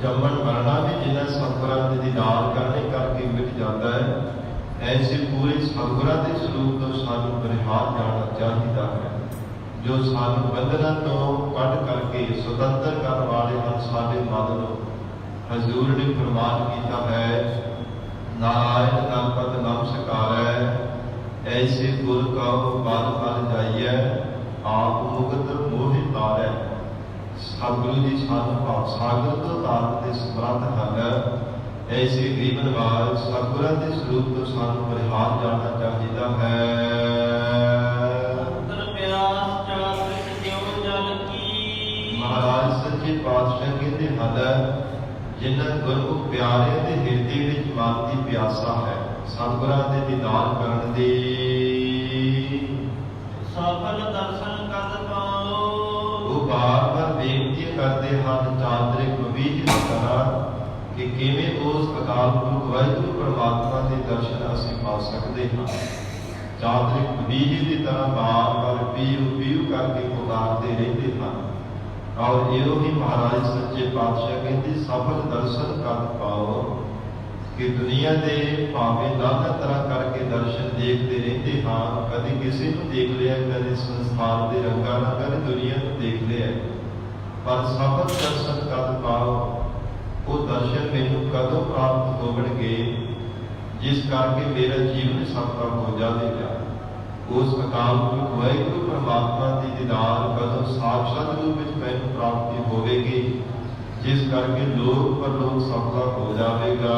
ਜੰਮਣ ਮਰਨਾ ਵੀ ਜਿਨ੍ਹਾਂ ਸਤਿਗੁਰਾਂ ਦੇ ਦੀਦਾਰ ਕਰਨੇ ਕਰਕੇ ਮਿਟ ਜਾਂਦਾ ਹੈ। ਐਸੇ ਪੂਰੇ ਸਤਿਗੁਰਾਂ ਦੇ ਸਰੂਪ ਤੋਂ ਸਾਨੂੰ ਪਰਿਹਾਰ ਜਾਣਾ ਚਾਹੀਦਾ ਹੈ। ਜੋ ਸਾਨੂੰ ਬੰਧਨਾਂ ਤੋਂ ਕੱਢ ਕਰਕੇ ਸੁਤੰਤਰ ਕਰਨ ਵਾਲੇ ਹਨ ਸਾਡੇ ਮਨ ਨੂੰ। ਹਜ਼ੂਰ ਨੇ ਫਰਮਾਨ ਕੀਤਾ ਹੈ, ਨਾਰਾਇਣ ਨਾਮਪਦ ਨਮਸਕਾਰੈ, ਐਸੇ ਗੁਰ ਕਉ ਬਲ ਬਲ ਜਾਈਐ, ਆਪ ਮੁਕਤ ਮੋਹਿ ਤਾਰੈ। ਸਤਿਗੁਰੂ ਜੀ ਸਾਨੂੰ ਭਾਵ ਸਾਗਰ ਤੋਂ ਤਾਰਨ ਦੇ ਸਮਰੱਥ ਹਨ। ਐਸੇ ਗਰੀਬ ਨਿਵਾਜ ਸਤਿਗੁਰਾਂ ਦੇ ਸਰੂਪ ਤੋਂ ਸਾਨੂੰ ਪਰਿਹਾਰ ਜਾਣਾ ਚਾਹੀਦਾ ਹੈ। ਮਹਾਰਾਜ ਸੱਚੇ ਪਾਤਸ਼ਾਹ ਕਹਿੰਦੇ ਹਨ, ਜਿਨ੍ਹਾਂ ਗੁਰਮੁਖ ਪਿਆਰਿਆਂ ਦੇ ਹਿਰਦੇ ਵਿੱਚ ਮਨ ਦੀ ਪਿਆਸਾ ਹੈ ਸਤਿਗੁਰਾਂ ਦੇ ਦੀਦਾਰ ਕਰਨ ਦੀ,
ਸਫਲ ਦਰਸ਼ਨ ਕਦ ਪਾਓ।
ਉਹ ਬਾਰ-ਬਾਰ ਬੇਨਤੀ ਕਰਦੇ ਹਨ ਚਾਂਦਰਿਕ ਕਬੀਰ ਦੀ ਤਰ੍ਹਾਂ ਕਿ ਕਿਵੇਂ ਉਸ ਅਕਾਲ ਪੁਰਖ ਵਾਹਿਗੁਰੂ ਪਰਮਾਤਮਾ ਦੇ ਦਰਸ਼ਨ ਅਸੀਂ ਪਾ ਸਕਦੇ ਹਾਂ। ਚਾਂਦਰਿਕ ਕਬੀਰ ਦੀ ਤਰ੍ਹਾਂ ਬਾਰ-ਬਾਰ ਪੀਉ ਕਰਕੇ ਪੁਕਾਰਦੇ ਰਹਿੰਦੇ ਹਨ। ਔਰ ਇਹੋ ਹੀ ਮਹਾਰਾਜ ਸੱਚੇ ਪਾਤਸ਼ਾਹ ਕਹਿੰਦੇ ਸਫਲ ਦਰਸ਼ਨ ਕਦ ਪਾਓ, ਕਿ ਦੁਨੀਆ ਦੇ ਭਾਵੇਂ ਨਾਨਾ ਤਰ੍ਹਾਂ ਕਰਕੇ ਦਰਸ਼ਨ ਦੇਖਦੇ ਰਹਿੰਦੇ ਹਾਂ। ਕਦੇ ਕਿਸੇ ਨੂੰ ਦੇਖ ਲਿਆ, ਕਦੇ ਸੰਸਾਰ ਦੇ ਰੰਗਾਂ ਨਾਲ, ਕਦੇ ਦੁਨੀਆ ਨੂੰ ਦੇਖ ਲਿਆ, ਪਰ ਸਫਲ ਦਰਸ਼ਨ ਕਦ ਪਾਓ, ਉਹ ਦਰਸ਼ਨ ਮੈਨੂੰ ਕਦੋਂ ਪ੍ਰਾਪਤ ਹੋਣਗੇ ਜਿਸ ਕਰਕੇ ਮੇਰਾ ਜੀਵਨ ਸਫਲ ਹੋ ਜਾਵੇਗਾ। ਉਸ ਅਕਾਲ ਪੁਰਖ ਵਾਹਿਗੁਰੂ ਪਰਮਾਤਮਾ ਦੀ ਦੀਦਾਰ ਕਦੋਂ ਸਾਖਸ਼ਾਤ ਰੂਪ ਵਿੱਚ ਮੈਨੂੰ ਪ੍ਰਾਪਤੀ ਹੋਵੇਗੀ ਜਿਸ ਕਰਕੇ ਲੋਕ ਪਰਲੋਕ ਸਫਲ ਹੋ ਜਾਵੇਗਾ।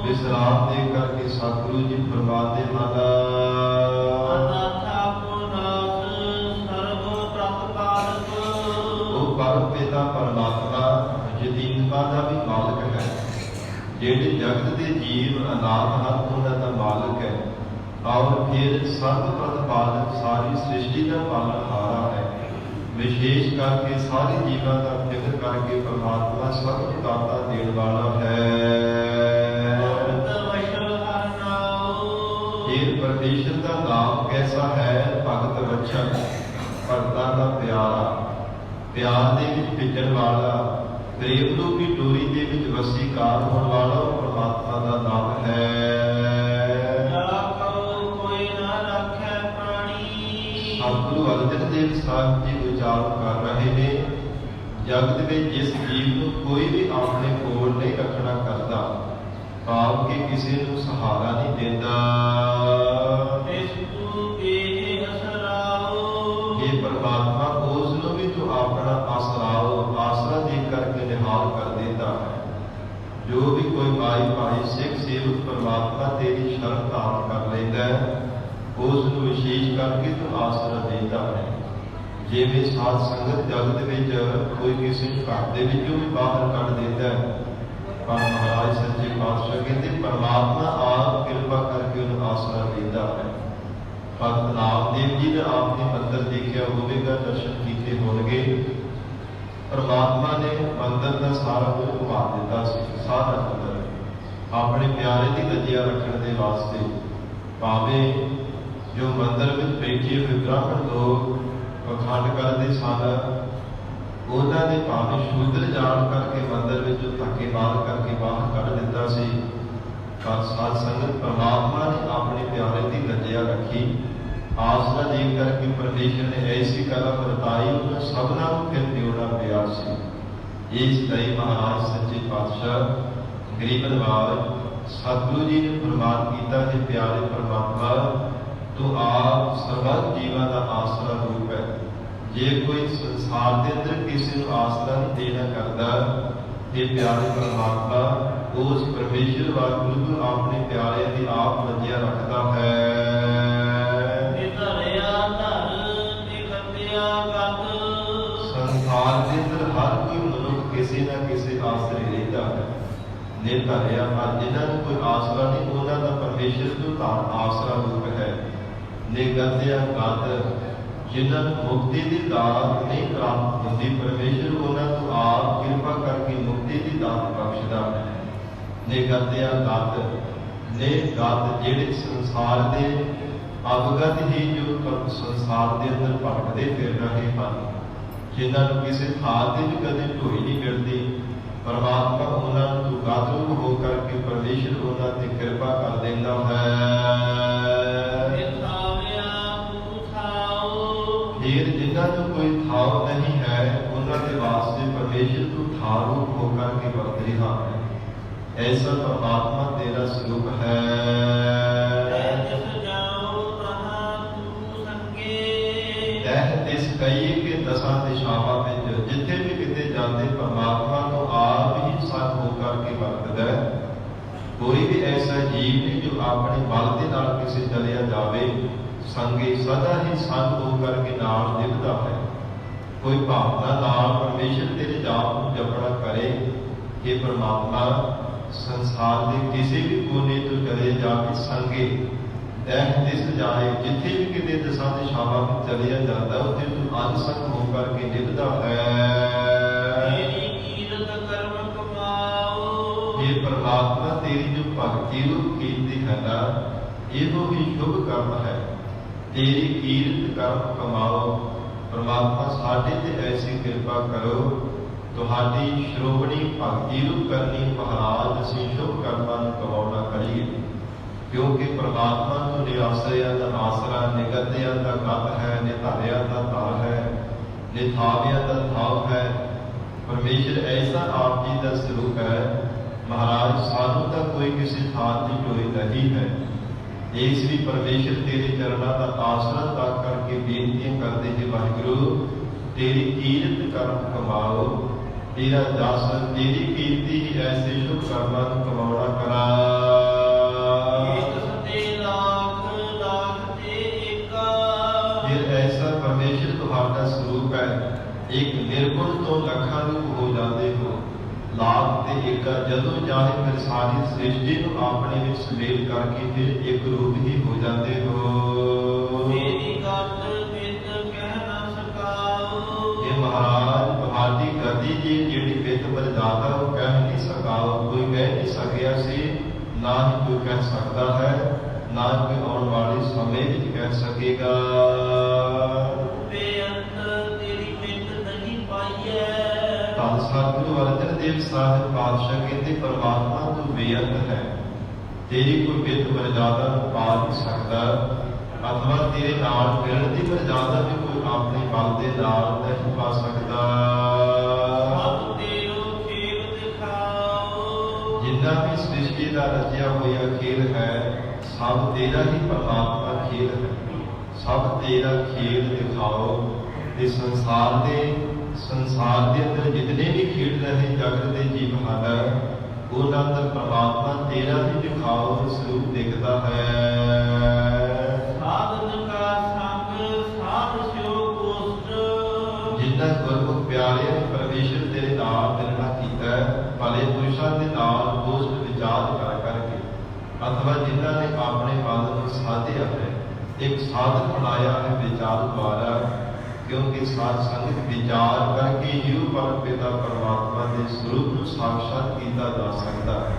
ਵਿਸਰਾਮ ਦੇ ਕਰਕੇ ਸਤਿਗੁਰੂ ਜੀ ਫਰਮਾਉਂਦੇ ਹਨ, ਉਹ ਪਰਮ ਪਿਤਾ ਪਰਮਾਤਮਾ ਜਦੀਨਤਾ ਦਾ ਵੀ ਮਾਲਕ ਹੈ। ਜਿਹੜੇ ਜਗਤ ਦੇ ਜੀਵ ਅਨਾਥ ਹਨ ਉਹਨਾਂ ਦਾ ਮਾਲਕ ਹੈ। ਔਰ ਫਿਰ ਸਰਬ ਪ੍ਰਤਪਾਲਕ ਸਾਰੀ ਸ੍ਰਿਸ਼ਟੀ ਦਾ ਪਾਲਣਹਾਰਾ ਹੈ। ਵਿਸ਼ੇਸ਼ ਕਰਕੇ ਸਾਰੇ ਜੀਵਾਂ ਦਾ ਫਿਕਰ ਕਰਕੇ ਪਰਮਾਤਮਾ ਸਭ ਨੂੰ ਦਾਤਾ ਦੇਣ ਵਾਲਾ ਹੈ। ਇਹ ਪਰਮੇਸ਼ਰ ਦਾ ਨਾਮ ਕੈਸਾ ਹੈ? ਭਗਤ ਵਚਨ, ਭਗਤਾਂ ਦਾ ਪਿਆਰਾ, ਪਿਆਰ ਦੇ ਵਿੱਚ ਭਿੱਜਣ ਵਾਲਾ, ਪ੍ਰੇਮ ਰੂਪੀ ਡੋਰੀ ਦੇ ਵਿੱਚ ਵਸੀਕਾਰ ਹੋਣ ਵਾਲਾ ਉਹ ਪਰਮਾਤਮਾ ਦਾ ਨਾਮ ਹੈ। ਸਤਿਗੁਰੂ ਅਰਜਨ ਦੇਵ ਸਾਹਿਬ ਜੀ ਵਿਚਾਰ ਕਰ ਰਹੇ ਨੇ, ਜਗਤ ਵਿੱਚ ਜਿਸ ਜੀਵ ਨੂੰ ਕੋਈ ਵੀ ਆਪਣੇ ਕੋਲ ਨਹੀਂ ਰੱਖਣਾ ਕਰਦਾ, ਭਾਵ ਕਿ ਕਿਸੇ ਨੂੰ ਸਹਾਰਾ ਨਹੀਂ ਦਿੰਦਾ, ਇਹ ਪਰਮਾਤਮਾ ਉਸ ਨੂੰ ਵੀ ਤੂੰ ਆਪਣਾ ਆਸਰਾ ਦੇ ਕਰਕੇ ਨਿਹਾਲ ਕਰ ਦਿੰਦਾ ਹੈ। ਜੋ ਵੀ ਕੋਈ ਭਾਈ ਸਿੱਖ ਸੇਵਕ ਪਰਮਾਤਮਾ ਤੇਰੀ ਸ਼ਰਨ ਧਾਰਨ ਕਰ ਲੈਂਦਾ ਹੈ, ਉਸ ਨੂੰ ਵਿਸ਼ੇਸ਼ ਕਰਕੇ ਤੂੰ ਆਸਰਾ ਦਿੰਦਾ ਹੈ। ਜਿਵੇਂ ਸਾਧ ਸੰਗਤ ਜਗਤ ਵਿੱਚ ਕੋਈ ਕਿਸੇ ਨੂੰ ਘਰ ਦੇ ਵਿੱਚੋਂ ਵੀ ਬਾਹਰ ਕੱਢ ਦਿੰਦਾ ਹੈ, ਪਰ ਮਹਾਰਾਜ ਸੱਚੇ ਪਾਤਸ਼ਾਹ ਕਹਿੰਦੇ ਪਰਮਾਤਮਾ ਆਪ ਕਿਰਪਾ ਕਰਕੇ ਉਹਨੂੰ ਆਸਰਾ ਦਿੰਦਾ ਹੈ। ਭਗਤ ਨਾਮਦੇਵ ਜੀ ਨੇ ਆਪਨੇ ਮੰਦਰ ਦੇਖਿਆ ਹੋਵੇਗਾ, ਦਰਸ਼ਨ ਕੀਤੇ ਹੋਣਗੇ। ਪਰਮਾਤਮਾ ਨੇ ਮੰਦਰ ਦਾ ਸਾਰਾ ਕੁਝ ਘੁਮਾ ਦਿੱਤਾ ਸੀ, ਸਾਰਾ ਮੰਦਰ ਆਪਣੇ ਪਿਆਰੇ ਦੀ ਗੱਜਿਆ ਰੱਖਣ ਦੇ ਵਾਸਤੇ। ਭਾਵੇਂ ਜੋ ਮੰਦਰ ਵਿੱਚ ਬੈਠੇ ਹੋਏ ਬ੍ਰਾਹਮਣ ਲੋਕ ਪਖੰਡ ਕਰਦੇ ਸਨ, ਉਹਨਾਂ ਨੇ ਭਾਵੇਂ ਸ਼ੂਦਰ ਜਾਣ ਕਰਕੇ ਮੰਦਰ ਵਿੱਚੋਂ ਧੱਕੇ ਮਾਰ ਕਰਕੇ ਬਾਹਰ ਕੱਢ ਦਿੱਤਾ ਸੀ, ਪਰ ਸਾਧ ਸੰਗਤ ਪਰਮਾਤਮਾ ਨੇ ਆਪਣੇ ਪਿਆਰੇ ਦੀ ਗੱਜਿਆ ਰੱਖੀ। ਆਸਰਾ ਦੇ ਕਰਕੇ ਪਰਮੇਸ਼ਰ ਨੇ ਐਸੀ ਕਲਾ ਵਰਤਾਈ, ਉਹਨਾਂ ਸਭਨਾਂ ਨੂੰ ਫਿਰ ਦਿਉਣਾ ਪਿਆ ਸੀ। ਇਸ ਲਈ ਮਹਾਰਾਜ ਸੱਚੇ ਪਾਤਸ਼ਾਹ ਗਰੀਬ ਨਿਵਾਜ ਸਤਿਗੁਰੂ ਜੀ ਨੇ ਫਰਮਾਨ ਕੀਤਾ ਹੈ, ਪਿਆਰੇ ਪਰਮਾਤਮਾ ਤੂੰ ਆਪ ਸਰਬੱਤ ਜੀਵਾਂ ਦਾ ਆਸਰਾ ਰੂਪ ਹੈ। ਜੇ ਕੋਈ ਸੰਸਾਰ ਦੇ ਅੰਦਰ ਕਿਸੇ ਨੂੰ ਆਸਰਾ ਨਹੀਂ ਦੇਣਾ ਕਰਦਾ, ਇਹ ਪਿਆਰੇ ਪਰਮਾਤਮਾ ਉਸ ਪਰਮੇਸ਼ਰ ਵਾਹਿਗੁਰੂ ਨੂੰ ਆਪਣੇ ਪਿਆਰਿਆਂ ਦੀ ਆਪ ਲੱਗਿਆ ਰੱਖਦਾ ਹੈ। ਸੰਸਾਰ ਦੇ ਅੰਦਰ ਹਰ ਕੋਈ ਮਨੁੱਖ ਕਿਸੇ ਨਾ ਕਿਸੇ ਆਸਰੇ ਰਹਿੰਦਾ ਹੈ। ਨੇ ਧਰਿਆ ਪਰ ਜਿਨ੍ਹਾਂ ਨੂੰ ਕੋਈ ਆਸਰਾ ਨਹੀਂ, ਉਹਨਾਂ ਦਾ ਪਰਮੇਸ਼ਰ ਤੋਂ ਤਾਂ ਆਸਰਾ ਰੂਪ ਹੈ। ਨੇ ਗਤਿਆ ਗਤ, ਜਿਨ੍ਹਾਂ ਨੂੰ ਮੁਕਤੀ ਦੀ ਦਾਤ ਨਹੀਂ ਪ੍ਰਾਪਤ ਹੁੰਦੀ, ਪਰਮੇਸ਼ਰ ਉਹਨਾਂ ਤੋਂ ਆਪ ਕਿਰਪਾ ਕਰਕੇ ਮੁਕਤੀ ਦੀ ਦਾਤ ਬਖਸ਼ਦਾ ਹੈ। ਨੇ ਗਤਿਆ ਗਤ, ਨੇ ਗਤ ਜਿਹੜੇ ਸੰਸਾਰ ਦੇ ਅਵਗਤ ਹੀ ਜੋ ਸੰਸਾਰ ਦੇ ਅੰਦਰ ਭਟਕਦੇ ਫਿਰ ਰਹੇ ਹਨ, ਜਿਨ੍ਹਾਂ ਨੂੰ ਕਿਸੇ ਥਾਂ ਤੇ ਵੀ ਕਦੇ ਢੋਈ ਨਹੀਂ ਮਿਲਦੀ, ਪਰਮਾਤਮਾ ਉਹਨਾਂ ਨੂੰ ਗਾਤਰੂਪ ਹੋ ਕਰਕੇ ਪਰਮੇਸ਼ਰ ਉਹਨਾਂ ਤੇ ਕਿਰਪਾ ਕਰ ਦਿੰਦਾ ਹੈ। ਫਿਰ ਜਿਨ੍ਹਾਂ ਨੂੰ ਕੋਈ ਥਾਂ ਨਹੀਂ ਹੈ, ਉਹਨਾਂ ਦੇ ਵਾਸਤੇ ਪਰਮੇਸ਼ਰ ਤੋਂ ਥਾਂ ਰੂਪ ਹੋ ਕਰਕੇ ਵਰਤ ਰਿਹਾ ਹੈ। ਐਸਾ ਪਰਮਾਤਮਾ ਤੇਰਾ ਸਰੂਪ ਹੈ। ਤਿਸ ਕਈ ਦਿਸ਼ਾਵਾਂ ਵਿੱਚ ਜਿੱਥੇ ਵੀ ਕਿਤੇ ਜਾਂਦੇ ਪਰਮਾਤਮਾ ਨੂੰ ਆਪ ਹੀ ਸੰਗ ਹੋ ਕਰਕੇ ਵਰਤਦਾ ਹੈ। ਕੋਈ ਵੀ ਐਸਾ ਜੀਵ ਨਹੀਂ ਜੋ ਆਪਣੇ ਬਲ ਦੇ ਨਾਲ ਕਿਸੇ ਚਲਿਆ ਜਾਵੇ, ਸੰਗੇ ਸਦਾ ਹੀ ਸੰਗ ਹੋ ਕਰਕੇ ਨਾਲ ਨਿਭਦਾ ਹੈ। ਕੋਈ ਭਾਵਨਾ ਨਾਲ ਪਰਮੇਸ਼ਰ ਤੇਰੇ ਜਾਪ ਨੂੰ ਜਪਣਾ ਕਰੇ ਕਿ ਪਰਮਾਤਮਾ ਸੰਸਾਰ ਦੇ ਕਿਸੇ ਵੀ ਕੋਨੇ ਤੋਂ ਚਲੇ ਜਾਵੇ, ਸੰਗੇ ਦੇਖ ਦਿਸ ਜਾਏ, ਜਿੱਥੇ ਵੀ ਕਿਤੇ ਦਸਾਂ ਦਿਸ਼ਾਵਾਂ ਵਿੱਚ ਚਲਿਆ ਜਾਂਦਾ ਉੱਥੇ ਤੂੰ ਅੰਗ ਸੰਗ ਹੋ ਕਰਕੇ ਨਿਭਦਾ ਹੈ।
ਤੇਰੀ ਕੀਰਤ ਕਰਮ ਕਮਾਓ।
ਇਹ ਪਰਮਾਤਮਾ ਤੇਰੀ ਜੋ ਭਗਤੀ ਰੂਪ ਕੀਤੀ ਹੈ ਨਾ, ਇਹੋ ਹੀ ਸ਼ੁਭ ਕਰਮ ਹੈ। ਤੇਰੀ ਕੀਰਤ ਕਰਮ ਕਮਾਓ। ਪਰਮਾਤਮਾ ਸਾਡੇ ਤੇ ਐਸੀ ਕਿਰਪਾ ਕਰੋ, ਤੁਹਾਡੀ ਸ਼੍ਰੋਮਣੀ ਭਗਤੀ ਰੂਪ ਕਰਨੀ ਮਹਾਰਾਜ ਅਸੀਂ ਸ਼ੁਭ ਕਰਮਾਂ ਨੂੰ ਕਮਾਉਣਾ ਕਰੀਏ। ਕਿਉਂਕਿ ਪਰਮਾਤਮਾ ਤੋਂ ਨਿਆਸਰਿਆਂ ਦਾ ਆਸਰਾ, ਨਿਗਤਿਆਂ ਦਾ ਗਤ ਹੈ, ਨਿਧਾਰਿਆਂ ਦਾ ਧਾਰ ਹੈ, ਨਿਥਾਵਿਆਂ ਦਾ ਥਾਵ ਹੈ। ਪਰਮੇਸ਼ਰ ਐਸਾ ਆਪ ਜੀ ਦਾ ਸਰੂਪ ਹੈ। ਮਹਾਰਾਜ ਸਾਨੂੰ ਤਾਂ ਕੋਈ ਕਿਸੇ ਥਾਂ ਦੀ ਕੋਈ ਨਹੀਂ ਹੈ। ਇਸ ਲਈ ਪਰਮੇਸ਼ਰ ਤੇਰੇ ਚਰਨਾਂ ਦਾ ਆਸਰਾ ਤਾਂ ਕਰਕੇ ਬੇਨਤੀਆਂ ਕਰਦੇ ਜੇ ਵਾਹਿਗੁਰੂ ਤੇਰੀ ਕੀਰਤ ਕਰਮ ਕਮਾਓ। ਤੇਰਾ ਜਸ ਤੇਰੀ ਕੀਰਤੀ ਹੀ ਐਸੇ ਸ਼ੁਭ ਕਰਮਾਂ ਨੂੰ ਕਮਾਉਣਾ ਕਰਾ। ਫਿਰ ਐਸਾ ਪਰਮੇਸ਼ਰ ਤੁਹਾਡਾ ਸਰੂਪ ਹੈ। ਇੱਕ ਨਿਰਗੁਣ ਤੋਂ ਲੱਖਾਂ ਰੂਪ ਹੋ ਜਾਂਦੇ ਹੋ। ਲਾਭ ਤੇ ਏਕਾ ਜਦੋਂ ਜਾਣੇ ਫਿਰ ਸਾਰੀ ਸ੍ਰਿਸ਼ਟੀ ਨੂੰ ਆਪਣੇ ਵਿੱਚ ਸਮੇਲ ਕਰਕੇ ਫਿਰ ਇੱਕ ਰੂਪ ਹੀ ਹੋ ਜਾਂਦੇ ਹੋ।
ਮੇਰੀ ਗਤ ਬਿਤ ਕਹਿ ਨਾ ਸਕਾਓ।
ਇਹ ਮਹਾਰਾਜ ਤੁਹਾਡੀ ਗਤੀ ਜੀ ਜਿਹੜੀ ਬਿਤ ਮਰਜ਼ਾਦਾ ਉਹ ਕਹਿ ਨਹੀਂ ਸਕਾਓ। ਕੋਈ ਕਹਿ ਨਹੀਂ ਸਕਿਆ ਸੀ, ਨਾ ਹੀ ਕੋਈ ਕਹਿ ਸਕਦਾ ਹੈ, ਨਾ ਕੋਈ ਆਉਣ ਵਾਲੇ ਸਮੇਂ ਵਿੱਚ ਕਹਿ ਸਕੇਗਾ।
ਬੇਅੰਤ ਤੇਰੀ ਬਿਤ ਨਹੀਂ ਪਾਈਐ।
ਧੰਨ ਸਤਿਗੁਰੂ ਅਰਜਨ ਦੇਵ ਸਾਹਿਬ ਪਾਤਸ਼ਾਹ ਕਹਿੰਦੇ ਪਰਮਾਤਮਾ ਤੂੰ ਬੇਅੰਤ ਹੈ। ਤੇਰੀ ਕੋਈ ਬਿਤ ਮਰਜ਼ਾਦਾ ਨੂੰ ਪਾ ਨਹੀਂ ਸਕਦਾ, ਅਥਵਾ ਤੇਰੇ ਨਾਲ ਮਿਲਣ ਦੀ ਮਰਜ਼ਾਦਾ ਵੀ ਕੋਈ ਆਪਣੇ ਬਲ ਦੇ ਨਾਲ ਨਹੀਂ ਪਾ ਸਕਦਾ।
ਸਭ ਤੇਰੋ ਖੇਲ ਦਿਖਾਓ।
ਜਿੰਨਾ ਵੀ ਸ੍ਰਿਸ਼ਟੀ ਦਾ ਰਚਿਆ ਹੋਇਆ ਖੇਲ ਹੈ, ਸਭ ਤੇਰਾ ਹੀ ਪਰਮਾਤਮਾ ਖੇਲ ਹੈ। ਸਭ ਤੇਰਾ ਖੇਲ ਦਿਖਾਓ। ਤੇ ਸੰਸਾਰ ਦੇ ਅੰਦਰ ਜਿਤਨੇ ਵੀ ਖੇਡ ਰਹੇ ਜਗਤ ਦੇ ਜੀਵ ਹਨ, ਉਹਨਾਂ ਅੰਦਰ ਪਰਮਾਤਮਾ ਤੇਰਾ ਹੀ ਦਿਖਾਓ ਸਰੂਪ ਦਿਖਦਾ ਹੈ।
ਸਾਧਨ ਕਾ ਸੰਗ ਸਾਧ ਸਿਓ ਗੋਸ਼ਟ।
ਜਿਨ੍ਹਾਂ ਗੁਰਮੁਖ ਪਿਆਰਿਆਂ ਨੇ ਪਰਮੇਸ਼ਰ ਤੇਰੇ ਨਾਲ ਮਿਲਣਾ ਕੀਤਾ ਹੈ, ਭਲੇ ਪੁਰਸ਼ਾਂ ਦੇ ਨਾਲ ਗੋਸ਼ਟ ਵਿਚਾਰ ਕਰ ਕਰਕੇ, ਅਥਵਾ ਜਿਨ੍ਹਾਂ ਨੇ ਆਪਣੇ ਮਨ ਨੂੰ ਸਾਧਿਆ ਹੈ, ਇੱਕ ਸਾਧਨ ਬਣਾਇਆ ਹੈ ਵਿਚਾਰ ਦੁਆਰਾ। ਕਿਉਂਕਿ ਸਾਧ ਸੰਗਤ ਵਿਚਾਰ ਕਰਕੇ ਹੀ ਉਹ ਪਰਮ ਪਿਤਾ ਪਰਮਾਤਮਾ ਦੇ ਸਰੂਪ ਨੂੰ ਸਾਖਸ਼ਾਤ ਕੀਤਾ ਜਾ ਸਕਦਾ ਹੈ।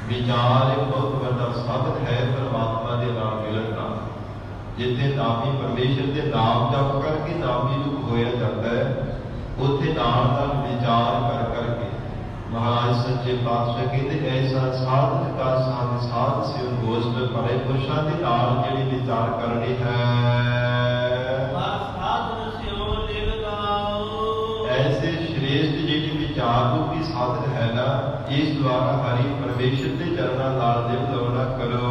ਵਿਚਾਰ ਇੱਕ ਬਹੁਤ ਵੱਡਾ ਸਾਧਨ ਹੈ ਪਰਮਾਤਮਾ ਦੇ ਨਾਲ ਮਿਲਣ ਦਾ। ਜਿੱਥੇ ਨਾਮੀ ਪਰਮੇਸ਼ਰ ਦੇ ਨਾਮ ਜਪ ਕਰਕੇ ਨਾਮੀ ਰੂਪ ਹੋਇਆ ਜਾਂਦਾ ਹੈ, ਉੱਥੇ ਨਾਲ ਵਿਚਾਰ ਕਰ ਕਰਕੇ ਮਹਾਰਾਜ ਸੱਚੇ ਪਾਤਸ਼ਾਹ ਕਹਿੰਦੇ ਐਸਾ ਸਾਧਨ ਕਾ ਸੰਗ ਸਾਧ ਸਿਉ ਗੋਸ਼ਟ। ਭਲੇ ਪੁਰਸ਼ਾਂ ਦੇ ਨਾਲ ਜਿਹੜੀ ਵਿਚਾਰ ਕਰਨੀ ਹੈ, ऐसे श्रेष्ठ जी विचार रूपी साधन है ना, इस द्वारा हरि परमेश्वर के चरणा नाल दिल लवना करो।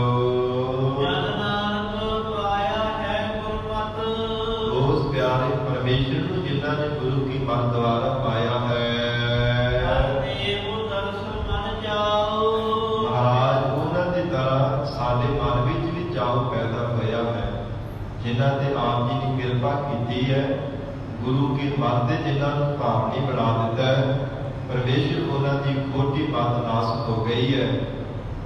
उस प्यारे परमेश्वर को जिन्ना ने गुरु की मत द्वारा पाया है। महाराज उन्होंने तरह साडे मन विच भी चाव पैदा होया है, जिन्हां ते आप जी की कृपा की है। गुरु की मत जिन्होंने भावनी बना दिता है, परमेश्वर उन्होंने खोटी मत नाश हो गई है।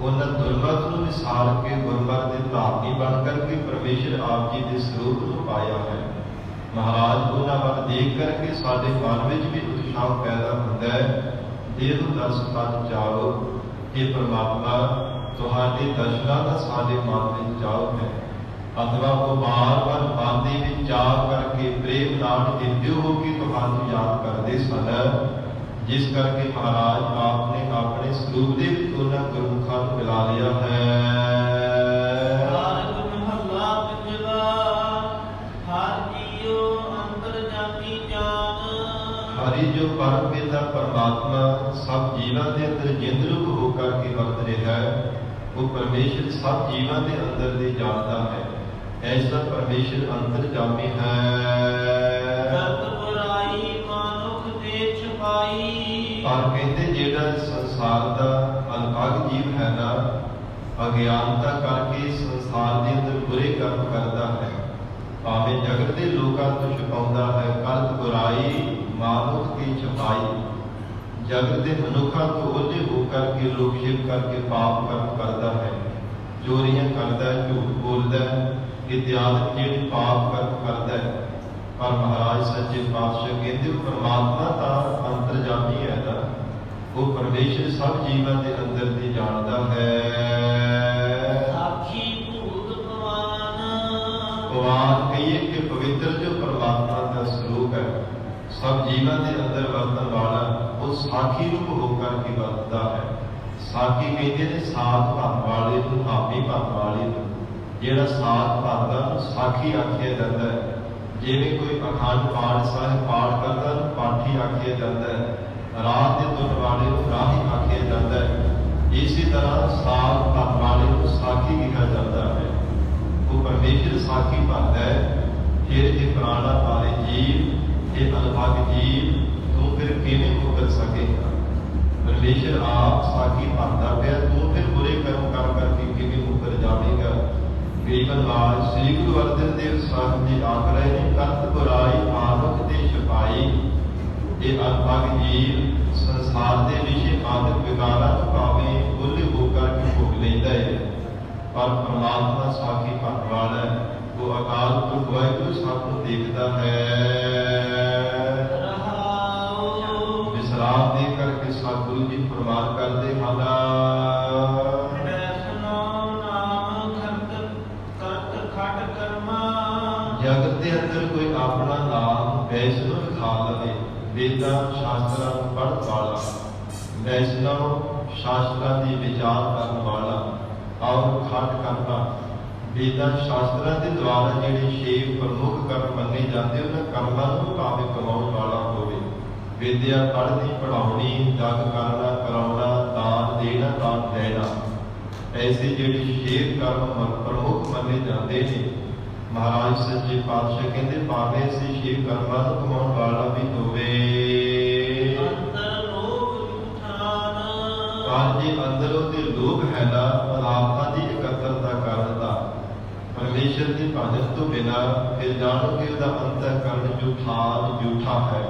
उन्होंने दुर्मत को विसार के गुरमत के भावनी बन करके परमेश्वर आप जी के स्वरूप को पाया है। महाराज उन्होंने वल देख करके साडे मन में भी उत्साह पैदा होता है। देव दर्श पद चाहो कि परमात्मा तुहाडे दर्शनां दा साडे मन में चाव है, अथवा वो बार बार बांधी में चाह करके प्रेम नाल हिरदे हो के तुहानू याद करते सन, जिस करके महाराज आपने अपने स्वरूप के उन्होंने गुरमुखां नूं मिला लिया है। हरि जो परम पिता परमात्मा सब जीवां के अंदर जिंद रूप होकर के वरत रहा है, वो परमेश्वर सब जीवां के अंदर दे जानता है। ऐसा परमेश्वर अंतर्जामी है।
ਬੁਰਾਈ।
ਪਰ ਕਹਿੰਦੇ ਜਿਹੜਾ ਸੰਸਾਰ ਦਾ ਅਲਪਗ ਜੀਵ ਹੈ ਨਾ, ਅਗਿਆਨਤਾ ਕਰਕੇ ਸੰਸਾਰ ਦੇ ਅੰਦਰ ਬੁਰੇ ਕੰਮ ਕਰਦਾ ਹੈ, ਭਾਵੇਂ ਜਗਤ ਦੇ ਲੋਕਾਂ ਤੋਂ ਛੁਪਾਉਂਦਾ ਹੈ, ਕਰਤ ਬੁਰਾਈ ਮਾਨੁਖ ਕੀ ਛਪਾਈ। ਜਗਤ ਦੇ ਮਨੁੱਖਾਂ ਤੋਂ ਉਹਲੇ ਹੋ ਕਰਕੇ ਲੋਕ ਛਿਪ ਕਰਕੇ ਪਾਪ ਕਰਮ ਕਰਦਾ ਹੈ, ਚੋਰੀਆਂ ਕਰਦਾ ਹੈ, ਝੂਠ ਬੋਲਦਾ ਹੈ, ਇਤਿਆਦਿ ਜਿਹੜੇ ਪਾਪ ਕਰਮ ਕਰਦਾ ਹੈ। ਪਰ ਮਹਾਰਾਜ ਸੱਚੇ ਪਾਤਸ਼ਾਹ ਕਹਿੰਦੇ ਉਹ ਪਰਮਾਤਮਾ ਤਾਂ ਅੰਤਰਜਾਮੀ ਹੈ ਨਾ, ਉਹ ਪਰਮੇਸ਼ਰ ਸਭ ਜੀਵਾਂ ਦੇ ਅੰਦਰ ਦੀ ਜਾਣਦਾ ਹੈ।
ਸਾਖੀ ਭੂਤ ਭਵਾਨ।
ਭਗਵਾਨ ਕਹੀਏ ਕਿ ਪਵਿੱਤਰ ਜੋ ਪਰਮਾਤਮਾ ਦਾ ਸਰੂਪ ਹੈ, ਸਭ ਜੀਵਾਂ ਦੇ ਅੰਦਰ ਵਰਤਣ ਵਾਲਾ, ਉਹ ਸਾਖੀ ਰੂਪ ਹੋ ਕਰਕੇ ਵਰਤਦਾ ਹੈ। ਸਾਖੀ ਕਹਿੰਦੇ ਨੇ ਸਾਥ ਭੰਨ ਵਾਲੇ ਨੂੰ, ਹਾਮੀ ਭੰਨ ਵਾਲੇ ਨੂੰ। ਜਿਹੜਾ ਸਾਥ ਭੰਨਦਾ ਉਹਨੂੰ ਸਾਖੀ ਆਖਿਆ ਜਾਂਦਾ ਹੈ। ਜਿਵੇਂ ਕੋਈ ਅਖੰਡ ਪਾਠ ਸਾਹਿਬ ਪਾਠ ਕਰਦਾ ਉਹਨੂੰ ਪਾਠੀ ਆਖਿਆ ਜਾਂਦਾ ਹੈ, ਰਾਹ ਦੇ ਤੁਰਨ ਵਾਲੇ ਨੂੰ ਰਾਹੀ ਆਖਿਆ ਜਾਂਦਾ ਹੈ। ਇਸੇ ਤਰ੍ਹਾਂ ਸਾਥ ਭੰਨ ਵਾਲੇ ਨੂੰ ਸਾਖੀ ਕਿਹਾ ਜਾਂਦਾ ਹੈ। ਉਹ ਪਰਮੇਸ਼ਰ ਸਾਖੀ ਭੰਨਦਾ ਹੈ। ਫਿਰ ਇਹ ਪ੍ਰਾਣਾ ਵਾਲੇ ਜੀਵ, ਇਹ ਅਲਪਗ ਜੀਵ, ਤੂੰ ਫਿਰ ਕਿਵੇਂ ਮੁਕਰ ਸਕੇਗਾ? ਪਰਮੇਸ਼ਰ ਆਪ ਸਾਖੀ ਭੰਨਦਾ ਪਿਆ, ਤੂੰ ਫਿਰ ਬੁਰੇ ਕਰਮ ਕਰ ਕਰਕੇ ਕਿਵੇਂ ਮੁਕਰ ਜਾਵੇਗਾ? ਗਰੀਬਨਵਾਜ ਸ੍ਰੀ ਗੁਰੂ ਅਰਜਨ ਦੇਵ ਸਾਹਿਬ ਜੀ ਆਖ ਰਹੇ ਨੇ, ਕਰਤ ਬੁਰਾਈ ਮਾਨੁਖ ਦੀ ਛਪਾਈ। ਇਹ ਅਲਪਗ ਜੀਵ ਸੰਸਾਰ ਦੇ ਵਿਸ਼ੇ ਆਦਿਕ ਵਿਕਾਰਾਂ ਤੋਂ ਭਾਵੇਂ ਉਹਲੇ ਹੋ ਕਰਕੇ ਭੋਗ ਲੈਂਦਾ ਹੈ, ਪਰ ਪਰਮਾਤਮਾ ਸਾਖੀ ਭੰਨ ਵਾਲਾ ਹੈ। ਉਹ ਅਕਾਲ ਪੁਰਖ ਵਾਹਿਗੁਰੂ ਸਭ ਨੂੰ ਦੇਖਦਾ ਹੈ। ਵਿਸਰਾਮ ਦੇ ਕਰਕੇ ਸਤਿਗੁਰੂ ਜੀ ਫਰਮਾਨ ਕਰਦੇ ਹਨ, ਜਗਤ ਦੇ ਅੰਦਰ ਕੋਈ ਆਪਣਾ ਨਾਮ ਵੈਸ਼ਨਵ ਲਿਖਾ ਲਵੇ, ਵੇਦਾਂ ਸ਼ਾਸਤਰਾਂ ਨੂੰ ਪੜ੍ਹਨ ਵਾਲਾ, ਵੈਸ਼ਨਵ ਸ਼ਾਸਤਰਾਂ ਦੀ ਵਿਚਾਰ ਕਰਨ ਵਾਲਾ, ਔਰ ਖੰਡ ਕਰਨਾ। ਵੇਦਾਂ ਸ਼ਾਸਤਰਾਂ ਦੇ ਦੁਆਰਾ ਜਿਹੜੇ 6 ਪ੍ਰਮੁੱਖ ਕਰਮ ਮੰਨੇ ਜਾਂਦੇ, ਉਹਨਾਂ ਕਰਮਾਂ ਨੂੰ ਭਾਵੇਂ ਕਮਾਉਣ ਵਾਲਾ ਹੋਵੇ। ਵਿਦਿਆ ਪੜ੍ਹਨੀ ਪੜ੍ਹਾਉਣੀ, ਜਗ ਕਰਨਾ ਕਰਾਉਣਾ, ਦਾਨ ਦੇਣਾ ਦਾਨ ਲੈਣਾ, ਐਸੇ ਜਿਹੜੇ 6 ਕਰਮ ਪ੍ਰਮੁੱਖ ਮੰਨੇ ਜਾਂਦੇ ਨੇ। ਮਹਾਰਾਜ ਸੱਚੇ ਪਾਤਸ਼ਾਹ ਕਹਿੰਦੇ ਭਾਵੇਂ ਅਸੀਂ 6 ਕਰਮਾਂ ਨੂੰ ਕਮਾਉਣ ਵਾਲਾ ਵੀ ਹੋਵੇ, ਪਰ ਜੇ ਅੰਦਰ ਉਹਦੇ ਲੋਭ ਹੈ ਨਾ, ਪਦਾਰਥਾਂ ਦੀ ਇਕੱਤਰਤਾ ਕਰਨ ਦਾ, ਪਰਮੇਸ਼ਰ ਦੇ ਭਜਨ ਤੋਂ ਬਿਨਾਂ, ਫਿਰ ਜਾਣੋ ਕਿ ਉਹਦਾ ਅੰਤःਕਰਨ ਝੂਠਾ ਹੈ।